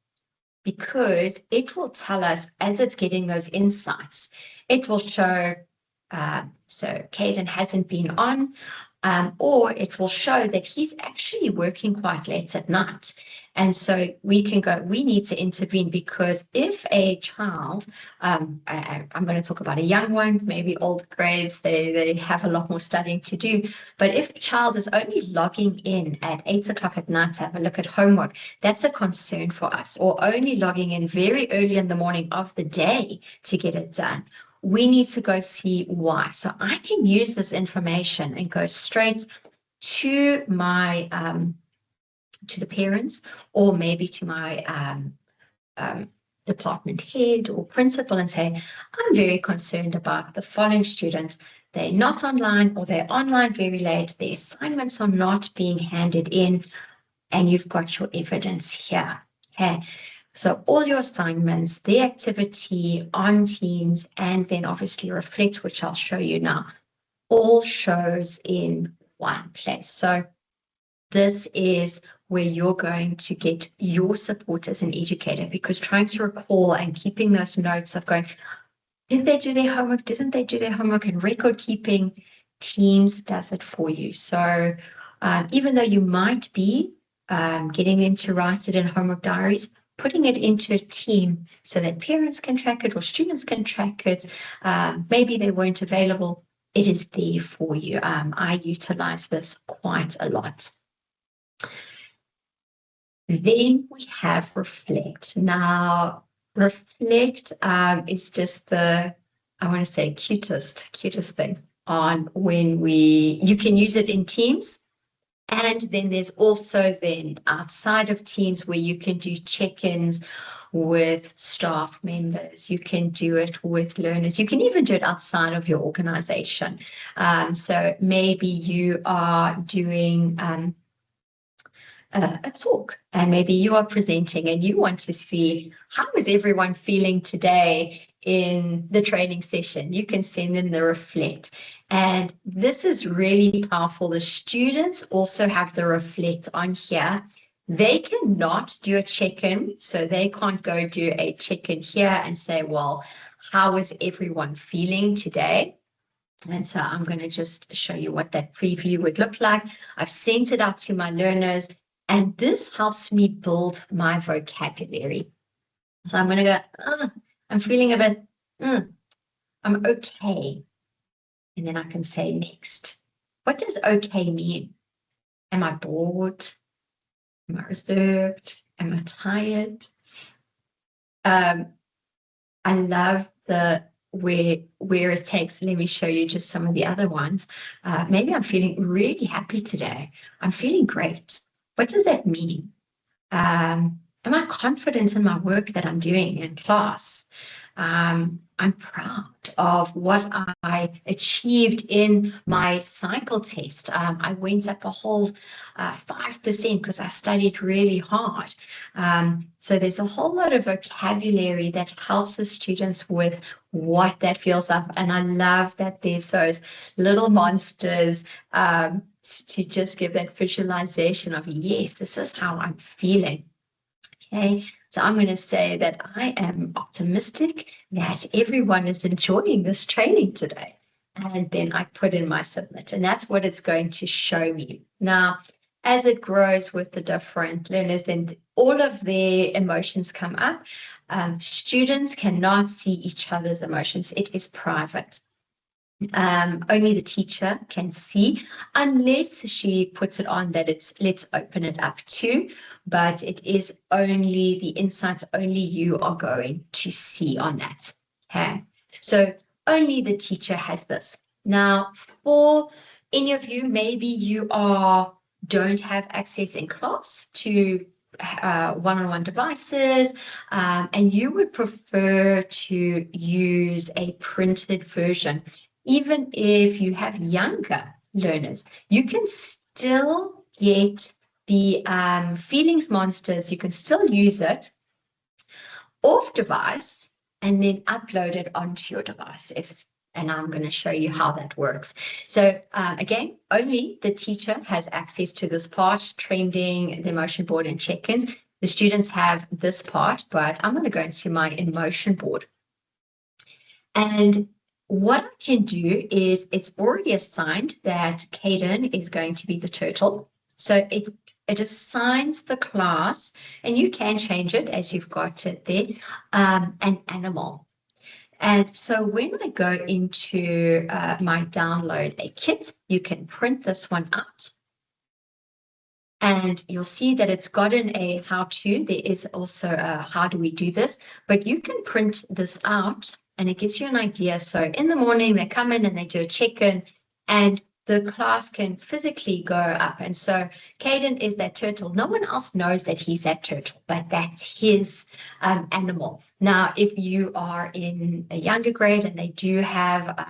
because it will tell us as it's getting those insights, it will show, so Caden hasn't been on, or it will show that he's actually working quite late at night. And so we can go, we need to intervene, because if a child, I'm going to talk about a young one, maybe old grades, they have a lot more studying to do. But if a child is only logging in at 8 o'clock at night to have a look at homework, that's a concern for us, or only logging in very early in the morning of the day to get it done. We need to go see why. So I can use this information and go straight to my to the parents, or maybe to my department head or principal, and say, I'm very concerned about the following student. They're not online, or they're online very late. Their assignments are not being handed in, and you've got your evidence here. Okay. So all your assignments, the activity on Teams, and then obviously Reflect, which I'll show you now, all shows in one place. So this is where you're going to get your support as an educator, because trying to recall and keeping those notes of going, did they do their homework? Didn't they do their homework? And record keeping, Teams does it for you. So even though you might be getting them to write it in homework diaries, putting it into a team so that parents can track it or students can track it, maybe they weren't available, it is there for you. I utilize this quite a lot. Then we have Reflect. Now, Reflect is just the, I want to say, cutest thing on when you can use it in Teams. And then there's also then outside of Teams where you can do check-ins with staff members. You can do it with learners. You can even do it outside of your organization. So maybe you are doing a talk, and maybe you are presenting and you want to see how is everyone feeling today in the training session. You can send in the Reflect, and this is really powerful. The students also have the Reflect on here. They cannot do a check-in, so they can't go do a check-in here and say, well, how is everyone feeling today? And so I'm going to just show you what that preview would look like. I've sent it out to my learners, and this helps me build my vocabulary. So I'm going to go, I'm feeling a bit, I'm okay. And then I can say next. What does okay mean? Am I bored? Am I reserved? Am I tired? I love the where it takes. Let me show you just some of the other ones. Maybe I'm feeling really happy today. I'm feeling great. What does that mean? Am I confident in my work that I'm doing in class? I'm proud of what I achieved in my cycle test. I went up a whole 5% because I studied really hard. So there's a whole lot of vocabulary that helps the students with what that feels like. And I love that there's those little monsters to just give that visualization of, yes, this is how I'm feeling. Okay, so I'm going to say that I am optimistic that everyone is enjoying this training today. And then I put in my submit, and that's what it's going to show me. Now, as it grows with the different learners, then all of their emotions come up. Students cannot see each other's emotions. It is private. Only the teacher can see, unless she puts it on that it's let's open it up to, but it is only the insights, only you are going to see on that. Okay, so only the teacher has this. Now, for any of you, maybe you don't have access in class to one-on-one devices, and you would prefer to use a printed version. Even if you have younger learners, you can still get the feelings monsters. You can still use it off device and then upload it onto your device. If and I'm going to show you how that works. So again, only the teacher has access to this part, trending, the emotion board and check-ins. The students have this part, but I'm going to go into my emotion board. And what I can do is it's already assigned that Caden is going to be the turtle. So it assigns the class, and you can change it as you've got it there, an animal. And so when I go into my download a kit, you can print this one out. And you'll see that it's gotten a how-to. There is also a how do we do this, but you can print this out and it gives you an idea. So in the morning, they come in and they do a check-in and the class can physically go up. And so Caden is that turtle. No one else knows that he's that turtle, but that's his animal. Now, if you are in a younger grade and they do have,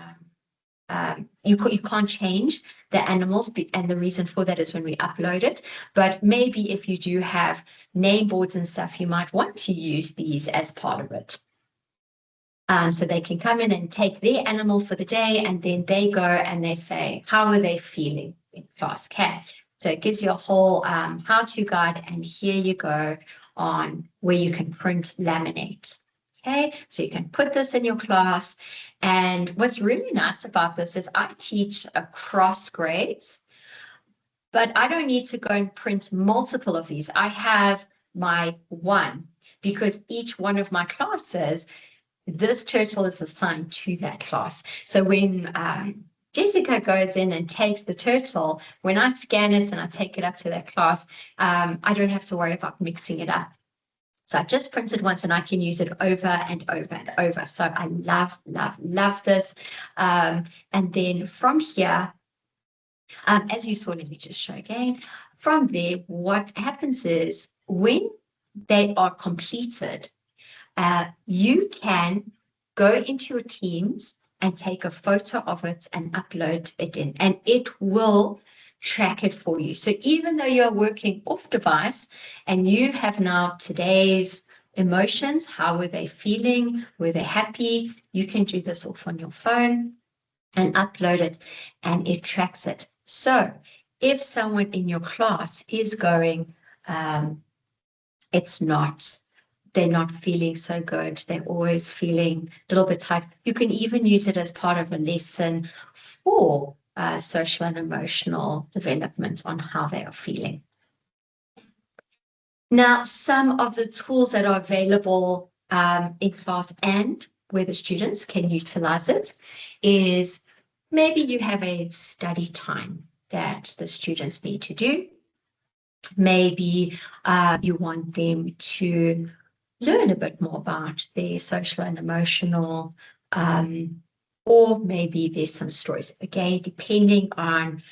you can't change the animals, and the reason for that is when we upload it. But maybe if you do have name boards and stuff, you might want to use these as part of it. So they can come in and take their animal for the day, and then they go and they say, how are they feeling in class? Okay. So it gives you a whole how-to guide, and here you go on where you can print laminate. Okay, so you can put this in your class. And what's really nice about this is I teach across grades, but I don't need to go and print multiple of these. I have my one, because each one of my classes, this turtle is assigned to that class. So when Jessica goes in and takes the turtle, when I scan it and I take it up to that class, I don't have to worry about mixing it up. So I've just printed once and I can use it over and over and over. So I love, love, love this. And then from here, as you saw, let me just show again. From there, what happens is when they are completed, you can go into your Teams and take a photo of it and upload it in, and it will track it for you. So even though you're working off device and you have now today's emotions, how were they feeling? Were they happy? You can do this off on your phone and upload it, and it tracks it. So if someone in your class is going, they're not feeling so good, they're always feeling a little bit tired, you can even use it as part of a lesson for social and emotional development on how they are feeling. Now, some of the tools that are available in class and where the students can utilize it is maybe you have a study time that the students need to do. Maybe you want them to learn a bit more about their social and emotional, or maybe there's some stories. Again, depending on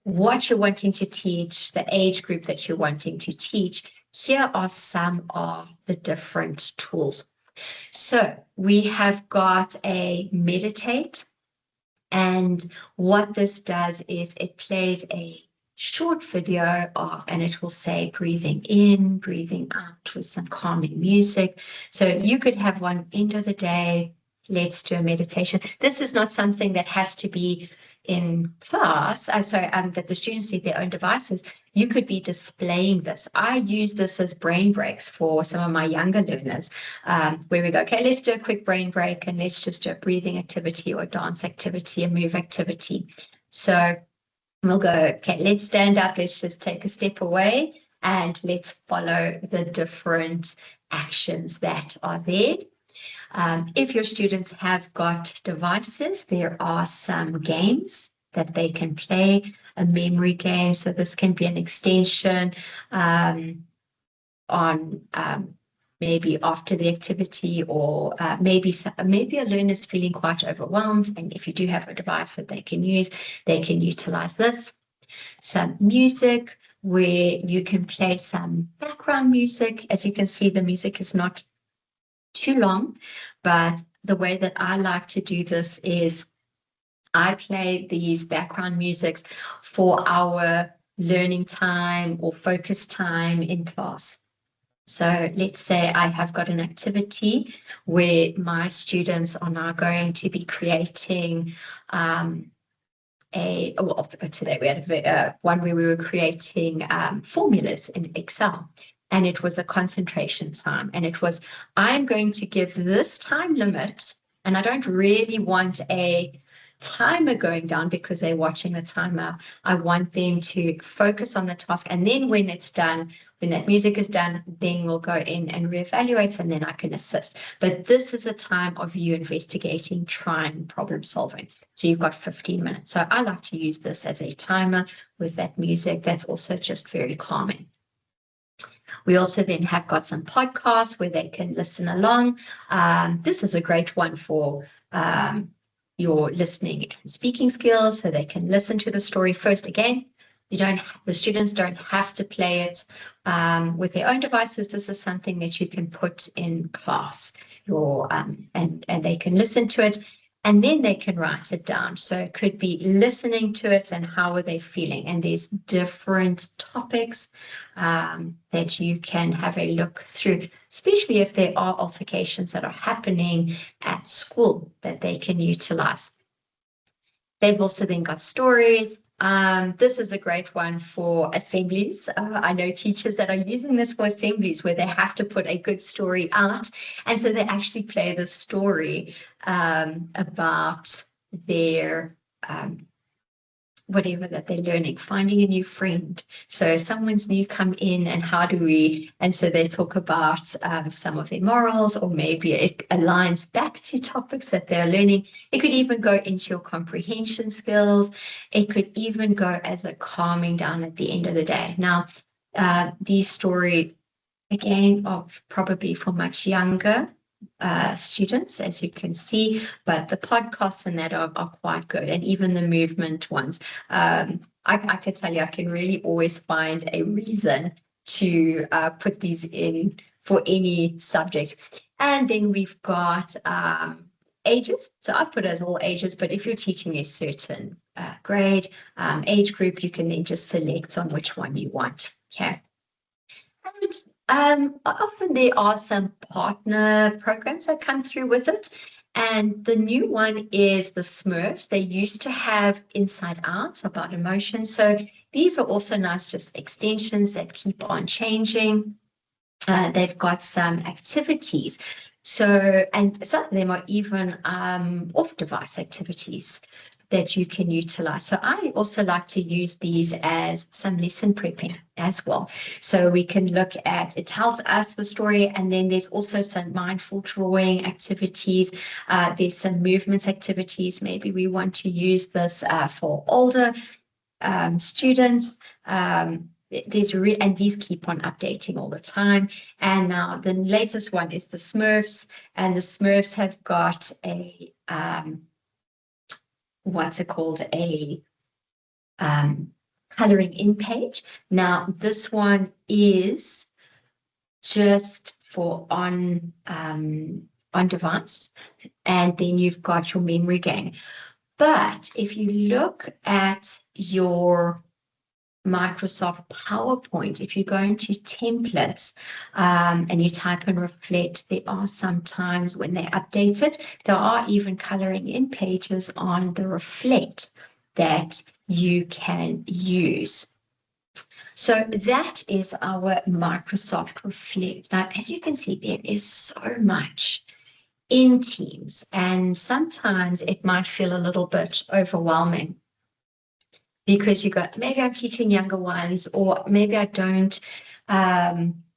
what you're wanting to teach, the age group that you're wanting to teach, here are some of the different tools. So we have got a meditate, and what this does is it plays a short video of, and it will say breathing in, breathing out with some calming music. So you could have one end of the day, let's do a meditation. This is not something that has to be in class, that the students need their own devices. You could be displaying this. I use this as brain breaks for some of my younger learners, where we go, okay, let's do a quick brain break and let's just do a breathing activity or a dance activity, a move activity. So we'll go, okay, let's stand up, let's just take a step away and let's follow the different actions that are there. If your students have got devices, there are some games that they can play, a memory game. So this can be an extension on maybe after the activity, or maybe a learner is feeling quite overwhelmed. And if you do have a device that they can use, they can utilize this. Some music where you can play some background music. As you can see, the music is not too long, but the way that I like to do this is I play these background musics for our learning time or focus time in class. So let's say I have got an activity where my students are now going to be creating today we had one where we were creating formulas in Excel, and it was a concentration time, and it was, I'm going to give this time limit, and I don't really want a timer going down because they're watching the timer. I want them to focus on the task, and then when it's done, when that music is done, then we'll go in and reevaluate, and then I can assist. But this is a time of you investigating, trying, problem solving. So you've got 15 minutes. So I like to use this as a timer with that music. That's also just very calming. We also then have got some podcasts where they can listen along. This is a great one for your listening and speaking skills, so they can listen to the story first. Again, the students don't have to play it with their own devices. This is something that you can put in class, and they can listen to it, and then they can write it down. So it could be listening to it and how are they feeling. And there's different topics that you can have a look through, especially if there are altercations that are happening at school that they can utilize. They've also then got stories. This is a great one for assemblies. I know teachers that are using this for assemblies where they have to put a good story out. And so they actually play the story about their whatever that they're learning, finding a new friend. So someone's new come in, and how do we, and so they talk about some of their morals, or maybe it aligns back to topics that they're learning. It could even go into your comprehension skills. It could even go as a calming down at the end of the day. Now, these stories, again, are probably for much younger students, as you can see, but the podcasts and that are quite good, and even the movement ones. I can tell you, I can really always find a reason to put these in for any subject. And then we've got ages. So I've put as all ages, but if you're teaching a certain grade, age group, you can then just select on which one you want. Okay. And often there are some partner programs that come through with it. And the new one is the Smurfs. They used to have Inside Out about emotion. So these are also nice, just extensions that keep on changing. They've got some activities. So, and some of them are even off-device activities that you can utilize. So I also like to use these as some lesson prepping as well. So we can look at, it tells us the story, and then there's also some mindful drawing activities. There's some movement activities. Maybe we want to use this for older students. And these keep on updating all the time. And now the latest one is the Smurfs, and the Smurfs have got a what's it called, a coloring in page. Now this one is just for on device, and then you've got your memory gain. But if you look at your Microsoft PowerPoint, if you go into templates and you type in reflect, there are sometimes when they update it, there are even coloring in pages on the reflect that you can use. So that is our Microsoft Reflect. Now, as you can see, there is so much in Teams, and sometimes it might feel a little bit overwhelming, because you go, maybe I'm teaching younger ones, or maybe I don't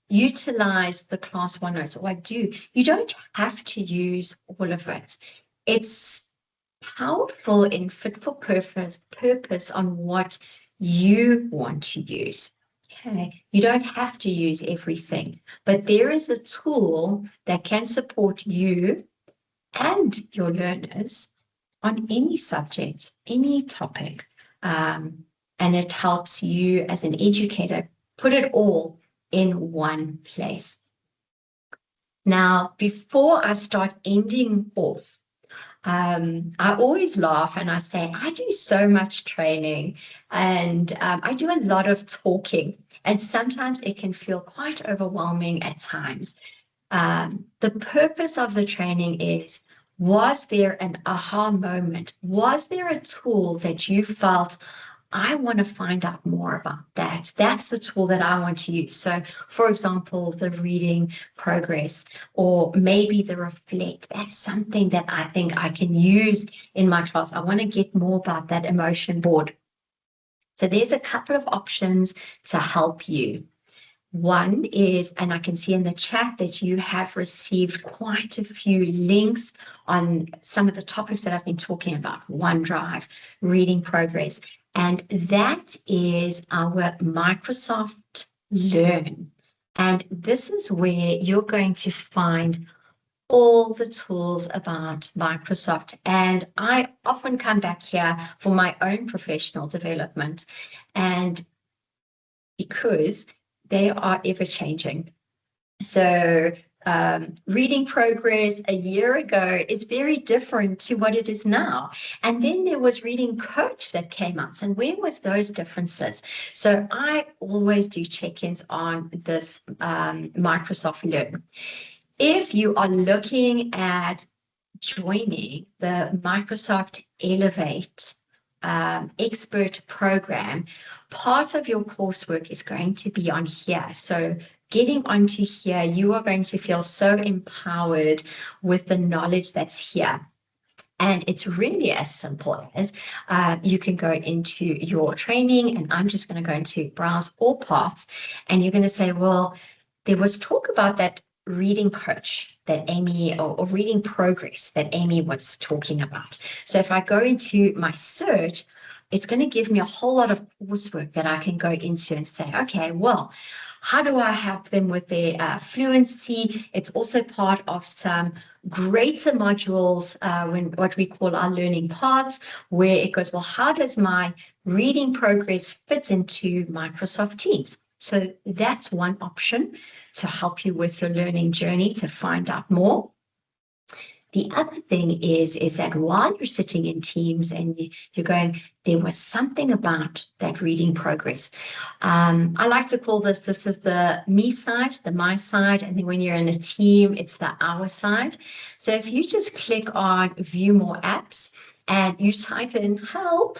utilize the class OneNote, or I do. You don't have to use all of it. It's powerful in fit for purpose on what you want to use. Okay, you don't have to use everything, but there is a tool that can support you and your learners on any subject, any topic. And it helps you as an educator put it all in one place. Now, before I start ending off, I always laugh and I say, I do so much training and I do a lot of talking, and sometimes it can feel quite overwhelming at times. The purpose of the training is, was there an aha moment? Was there a tool that you felt, I want to find out more about that? That's the tool that I want to use. So, for example, the reading progress, or maybe the reflect. That's something that I think I can use in my class. I want to get more about that emotion board. So there's a couple of options to help you. One is, and I can see in the chat that you have received quite a few links on some of the topics that I've been talking about, OneDrive, reading progress, and that is our Microsft Learn. And this is where you're going to find all the tools about Microsoft. And I often come back here for my own professional development, and because they are ever changing. So reading progress a year ago is very different to what it is now. And then there was reading coach that came out. And where was those differences? So I always do check-ins on this Microsft Learn. If you are looking at joining the Microsft Elevate expert program, part of your coursework is going to be on here. So getting onto here, you are going to feel so empowered with the knowledge that's here. And it's really as simple as you can go into your training, and I'm just going to go into browse all paths, and you're going to say, well, there was talk about that reading coach that Amy, or reading progress that Amy was talking about. So if I go into my search, it's going to give me a whole lot of coursework that I can go into and say, okay, well, how do I help them with their fluency? It's also part of some greater modules, what we call our learning paths, where it goes, well, how does my reading progress fit into Microsoft Teams? So that's one option to help you with your learning journey, to find out more. The other thing is that while you're sitting in Teams and you're going, there was something about that reading progress. I like to call this is the me side, the my side, and then when you're in a team, it's the our side. So if you just click on view more apps and you type in help,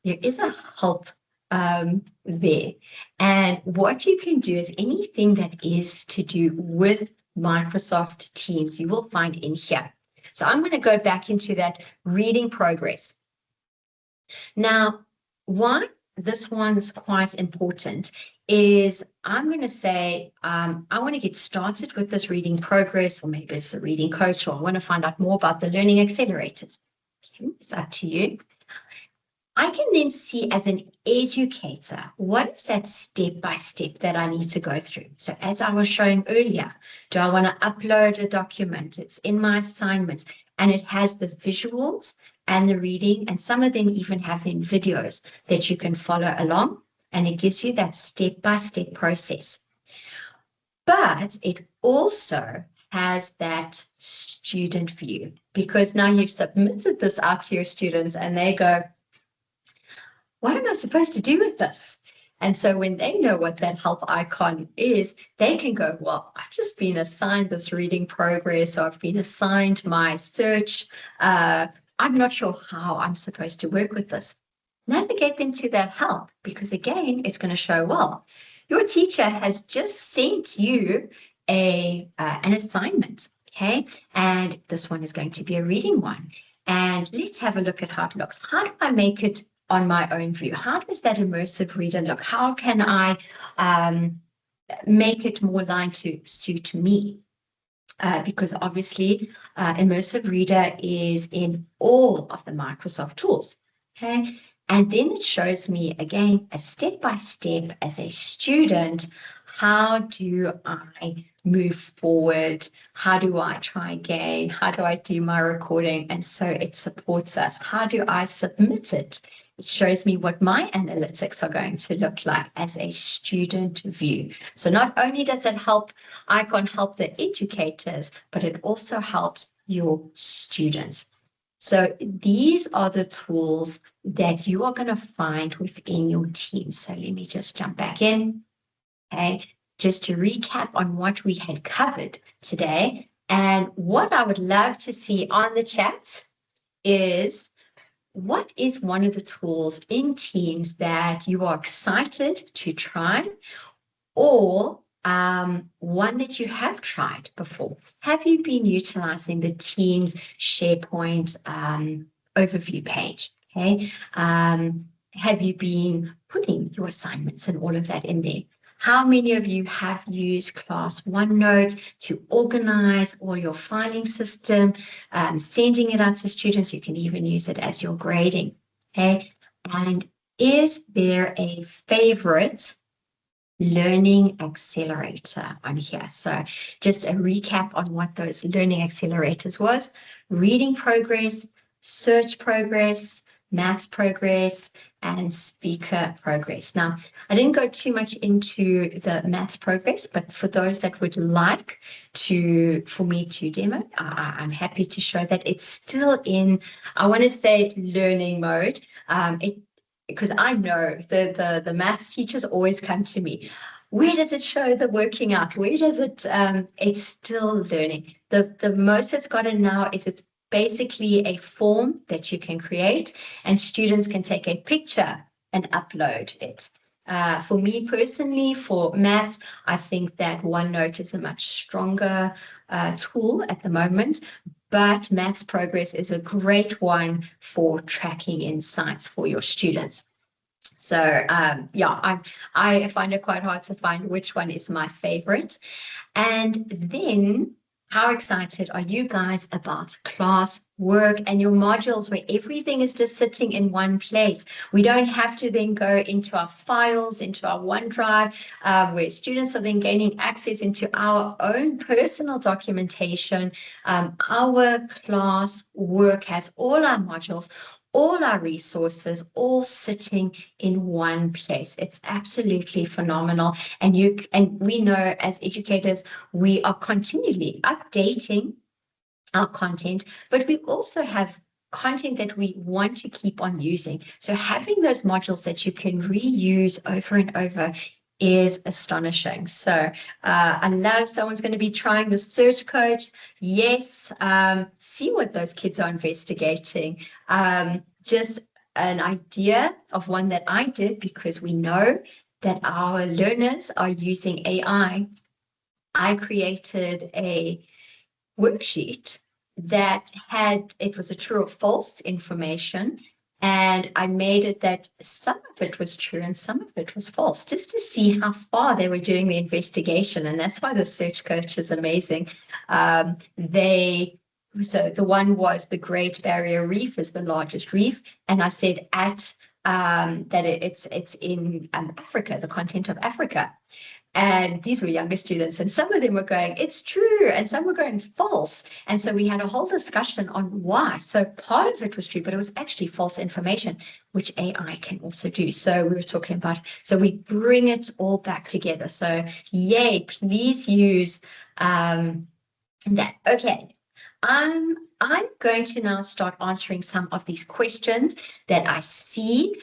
there is a help there. And what you can do is anything that is to do with Microsoft Teams, you will find in here. So I'm going to go back into that reading progress. Now, why this one's quite important is I'm going to say, I want to get started with this reading progress, or maybe it's the reading coach, or I want to find out more about the learning accelerators. Okay, it's up to you. I can then see as an educator, what is that step-by-step that I need to go through? So as I was showing earlier, do I want to upload a document? It's in my assignments, and it has the visuals and the reading, and some of them even have in videos that you can follow along, and it gives you that step-by-step process. But it also has that student view, because now you've submitted this out to your students and they go, what am I supposed to do with this? And so when they know what that help icon is, they can go, well, I've just been assigned this reading progress, or I've been assigned my search. I'm not sure how I'm supposed to work with this. Navigate them to that help, because again, it's going to show, well, your teacher has just sent you an assignment, okay? And this one is going to be a reading one. And let's have a look at how it looks. How do I make it on my own view? How does that immersive reader look? How can I make it more aligned to suit me? Because obviously immersive reader is in all of the Microsoft tools, okay? And then it shows me again a step-by-step as a student, how do I move forward? How do I try again? How do I do my recording? And so it supports us. How do I submit it it shows me what my analytics are going to look like as a student view. So not only does it help, Icon help the educators, but it also helps your students. So these are the tools that you are going to find within your team. So let me just jump back in. Okay, just to recap on what we had covered today. And what I would love to see on the chat is, what is one of the tools in Teams that you are excited to try, or one that you have tried before? Have you been utilizing the Teams SharePoint overview page? Okay. Have you been putting your assignments and all of that in there? How many of you have used class OneNote to organize all your filing system, sending it out to students? You can even use it as your grading. Okay. And is there a favorite learning accelerator on here? So just a recap on what those learning accelerators was: reading progress, search progress, maths progress, and speaker progress. Now, I didn't go too much into the maths progress, but for those that would like for me to demo, I'm happy to show that it's still in, I want to say, learning mode. Because I know the maths teachers always come to me. Where does it show the working out? Where does it, it's still learning. The most it's gotten now is it's basically a form that you can create, and students can take a picture and upload it. For me personally, for maths, I think that OneNote is a much stronger tool at the moment, but Maths Progress is a great one for tracking insights for your students. So yeah, I find it quite hard to find which one is my favorite. And then, how excited are you guys about class work and your modules where everything is just sitting in one place? We don't have to then go into our files, into our OneDrive, where students are then gaining access into our own personal documentation. Our class work has all our modules, all our resources, all sitting in one place. It's absolutely phenomenal. And we know as educators, we are continually updating our content, but we also have content that we want to keep on using. So having those modules that you can reuse over and over is astonishing. So I love someone's going to be trying the search coach. Yes, see what those kids are investigating. Just an idea of one that I did, because we know that our learners are using AI. I created a worksheet that it was a true or false information, and I made it that some of it was true and some of it was false, just to see how far they were doing the investigation. And that's why the search coach is amazing. So the one was the Great Barrier Reef is the largest reef, and I said that it's in Africa, the continent of Africa. And these were younger students, and some of them were going, it's true, and some were going false. And so we had a whole discussion on why. So part of it was true, but it was actually false information, which AI can also do. So we were talking about, so we bring it all back together. So yay, please use that. Okay. I'm going to now start answering some of these questions that I see.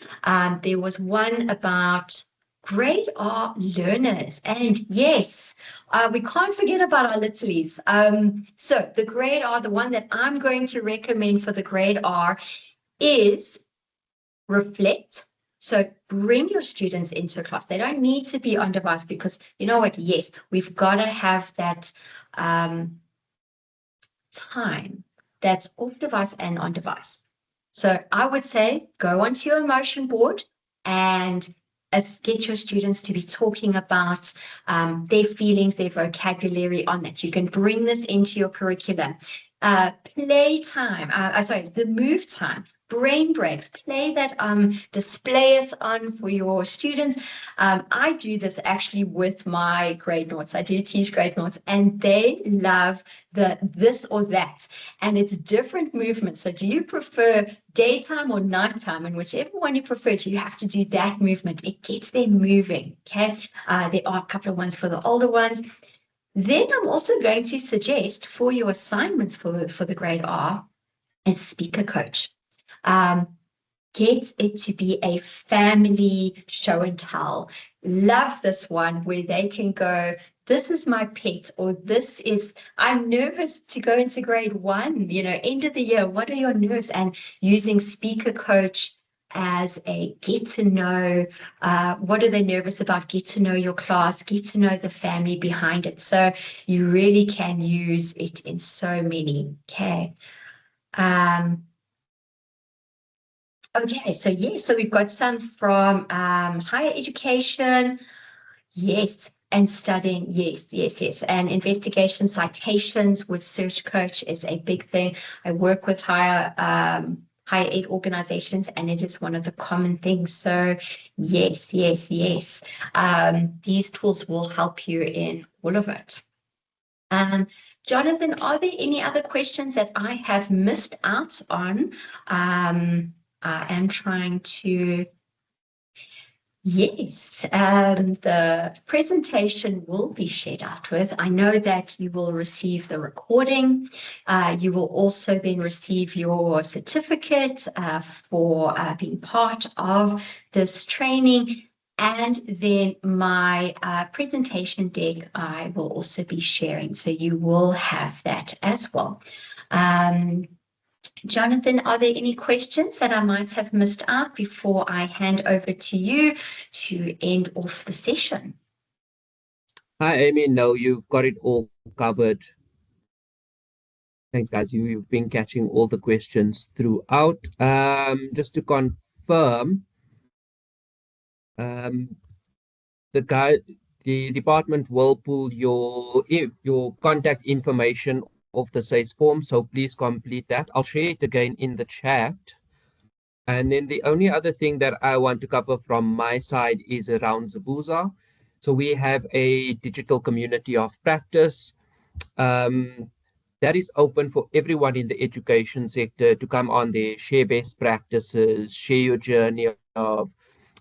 There was one about grade R learners, and yes, we can't forget about our littlies. So the grade R, the one that I'm going to recommend for the grade R is reflect. So bring your students into class. They don't need to be on device, because you know what? Yes, we've got to have that time that's off device and on device. So I would say go onto your emotion board and get your students to be talking about their feelings, their vocabulary on that. You can bring this into your curriculum. Play time, the move time. brain breaks, play that, display it on for your students. I do this actually with my grade notes. I do teach grade notes, and they love the this or that, and it's different movements. So do you prefer daytime or nighttime? And whichever one you prefer, you have to do that movement. It gets them moving. Okay. There are a couple of ones for the older ones. Then I'm also going to suggest for your assignments for the grade R a speaker coach. Get it to be a family show and tell. Love this one where they can go, this is my pet, or this is, I'm nervous to go into grade 1, end of the year, what are your nerves? And using speaker coach as a get to know, what are they nervous about? Get to know your class, get to know the family behind it. So you really can use it in so many. Okay. Okay, so yes, so we've got some from higher education, yes, and studying, yes, and investigation citations with Search Coach is a big thing. I work with higher ed organizations, and it is one of the common things. So yes. These tools will help you in all of it. Jonathan, are there any other questions that I have missed out on? I am trying to, yes, the presentation will be shared out with. I know that you will receive the recording. You will also then receive your certificate for being part of this training. And then my presentation deck, I will also be sharing. So you will have that as well. Jonathan, are there any questions that I might have missed out before I hand over to you to end off the session? Hi, Amy. No, you've got it all covered. Thanks, guys. You've been catching all the questions throughout. Just to confirm, the department will pull your contact information of the SACE form, so please complete that. I'll share it again in the chat. And then the only other thing that I want to cover from my side is around Zabuza. So we have a digital community of practice that is open for everyone in the education sector to come on there, share best practices, share your journey of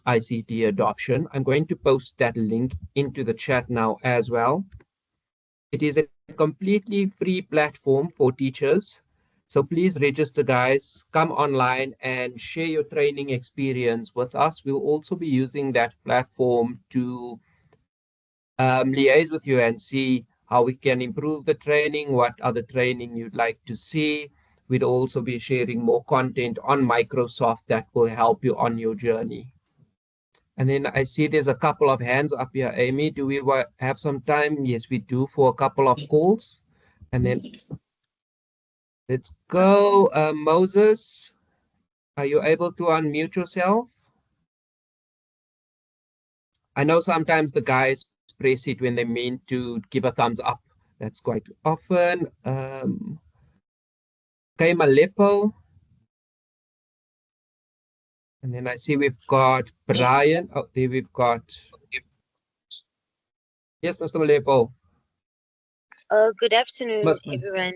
ICT adoption. I'm going to post that link into the chat now as well. It is a completely free platform for teachers. So please register, guys, come online and share your training experience with us. We'll also be using that platform to liaise with you and see how we can improve the training, what other training you'd like to see. We'd also be sharing more content on Microsoft that will help you on your journey. And then I see there's a couple of hands up here. Amy, do we have some time? Yes, we do, for a couple of calls. And then let's go. Moses, are you able to unmute yourself? I know sometimes the guys press it when they mean to give a thumbs up. That's quite often. Okay, Malepo. And then I see we've got Brian. Oh, there we've got. Yes, Mr. Malepo. Good afternoon, everyone.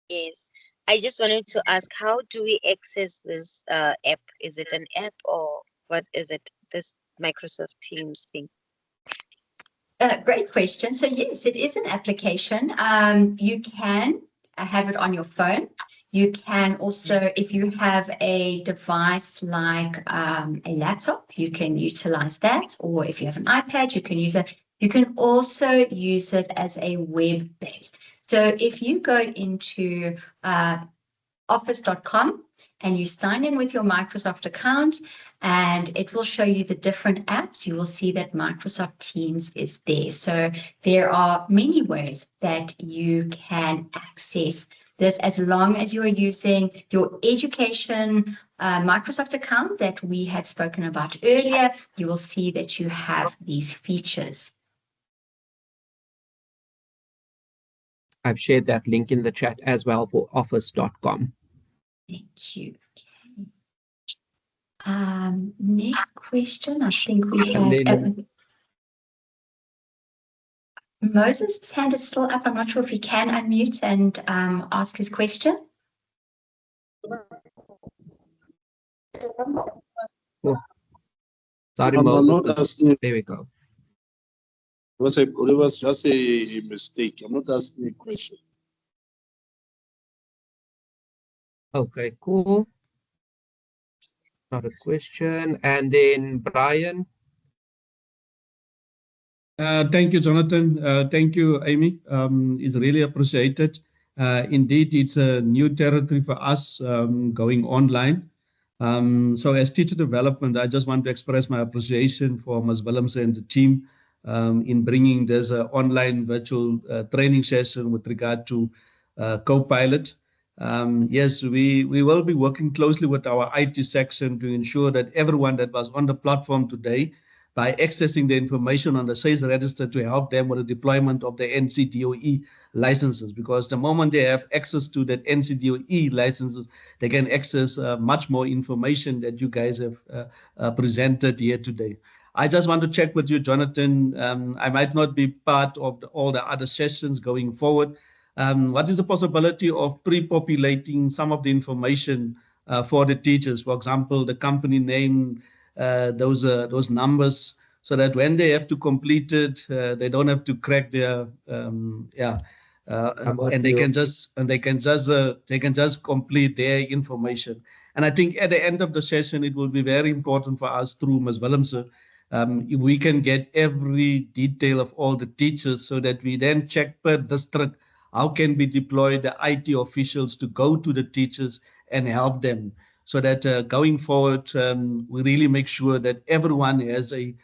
Yes, I just wanted to ask, how do we access this app? Is it an app or what is it, this Microsoft Teams thing? Great question. So yes, it is an application. You can have it on your phone. You can also, if you have a device like a laptop, you can utilize that. Or if you have an iPad, you can use it. You can also use it as a web-based. So if you go into office.com and you sign in with your Microsoft account, and it will show you the different apps. You will see that Microsoft Teams is there. So there are many ways that you can access this as long as you are using your education Microsoft account that we had spoken about earlier. You will see that you have these features. I've shared that link in the chat as well for office.com. Thank you. Okay. Next question, I think we And have then Moses' hand is still up. I'm not sure if he can unmute and ask his question. sorry, I'm Moses. not asking. There we go. It was just a mistake. I'm not asking a question. Okay, cool. Not a question. And then Brian. Thank you, Jonathan. Thank you, Amy. It's really appreciated. Indeed, it's a new territory for us going online. So as teacher development, I just want to express my appreciation for Ms. Willemse and the team in bringing this online virtual training session with regard to Copilot. Yes, we will be working closely with our IT section to ensure that everyone that was on the platform today, by accessing the information on the sales register, to help them with the deployment of the NCDoE licenses, because the moment they have access to that NCDoE licenses, they can access much more information that you guys have presented here today. I just want to check with you, Jonathan. I might not be part of all the other sessions going forward. What is the possibility of pre-populating some of the information for the teachers? For example, the company name, those numbers, so that when they have to complete it, they don't have to crack their and they can just complete their information. And I think at the end of the session, it will be very important for us through Ms. Willemse, if we can get every detail of all the teachers, so that we then check per district how can we deploy the IT officials to go to the teachers and help them, so that going forward, we really make sure that everyone has a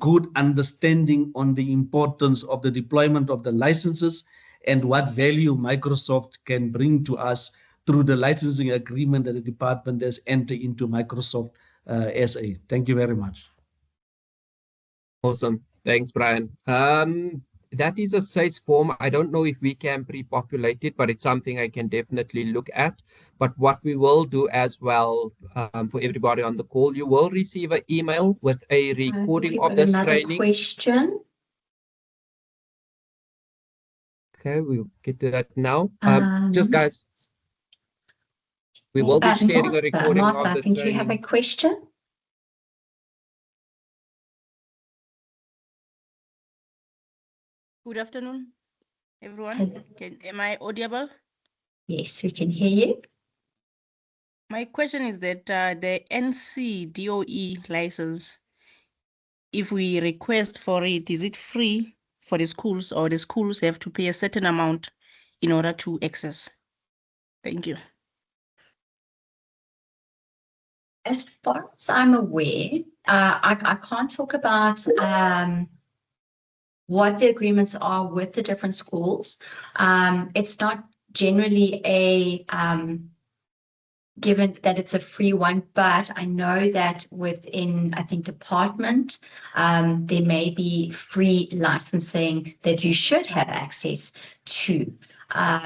good understanding on the importance of the deployment of the licenses and what value Microsoft can bring to us through the licensing agreement that the department has entered into Microsoft SA. Thank you very much. Awesome. Thanks, Brian. That is a SACE form. I don't know if we can pre-populate it, but it's something I can definitely look at. But what we will do as well, for everybody on the call, you will receive an email with a recording of this training. Question. Okay, we'll get to that now. Just guys, we will be sharing a recording of the I think training. you have a question. Good afternoon, everyone. Am I audible? Yes, we can hear you. My question is that the NCDoE license, if we request for it, is it free for the schools, or the schools have to pay a certain amount in order to access? Thank you. As far as I'm aware, I can't talk about what the agreements are with the different schools. It's not generally a given that it's a free one, but I know that within, I think, department, there may be free licensing that you should have access to.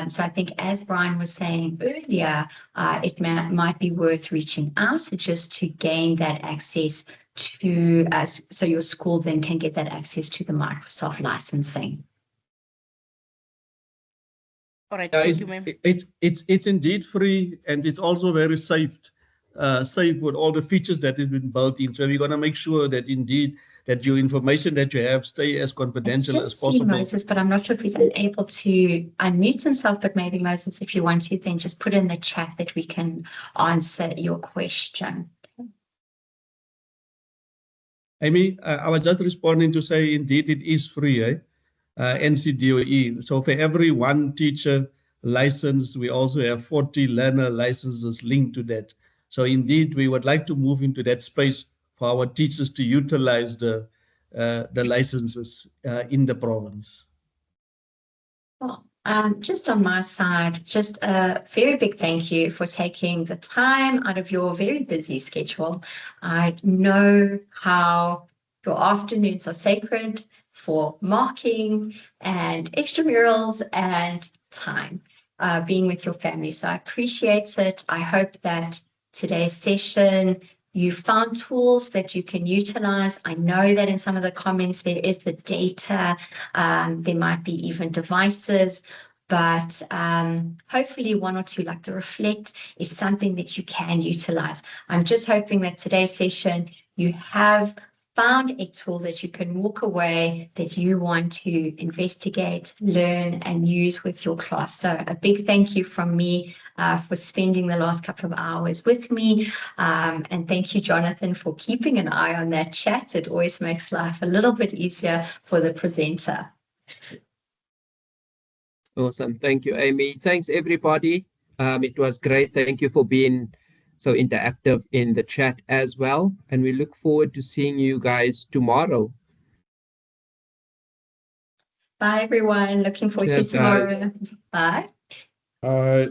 So I think, as Brian was saying earlier, it might be worth reaching out just to gain that access to us, so your school then can get that access to the Microsoft licensing. All right, thank you, ma'am. It's indeed free, and it's also very safe with all the features that have been built in. So we're going to make sure that indeed that your information that you have stay as confidential as possible. Moses, but I'm not sure if he's unable to unmute himself. But maybe, Moses, if you want to, then just put in the chat that we can answer your question. Amy, I was just responding to say, indeed, it is free, NCDoE. So for every one teacher license, we also have 40 learner licenses linked to that. So indeed, we would like to move into that space for our teachers to utilize the licenses in the province. Well, just on my side, just a very big thank you for taking the time out of your very busy schedule. I know how your afternoons are sacred for marking and extramurals and time being with your family. So I appreciate it. I hope that today's session you found tools that you can utilize. I know that in some of the comments there is the data, there might be even devices, but hopefully one or two, like the Reflect, is something that you can utilize. I'm just hoping that today's session you have found a tool that you can walk away that you want to investigate, learn, and use with your class. So a big thank you from me for spending the last couple of hours with me. And thank you, Jonathan, for keeping an eye on that chat. It always makes life a little bit easier for the presenter. Awesome. Thank you, Amy. Thanks, everybody. It was great. Thank you for being so interactive in the chat as well. And we look forward to seeing you guys tomorrow. Bye, everyone. Looking forward to tomorrow. Bye. All right.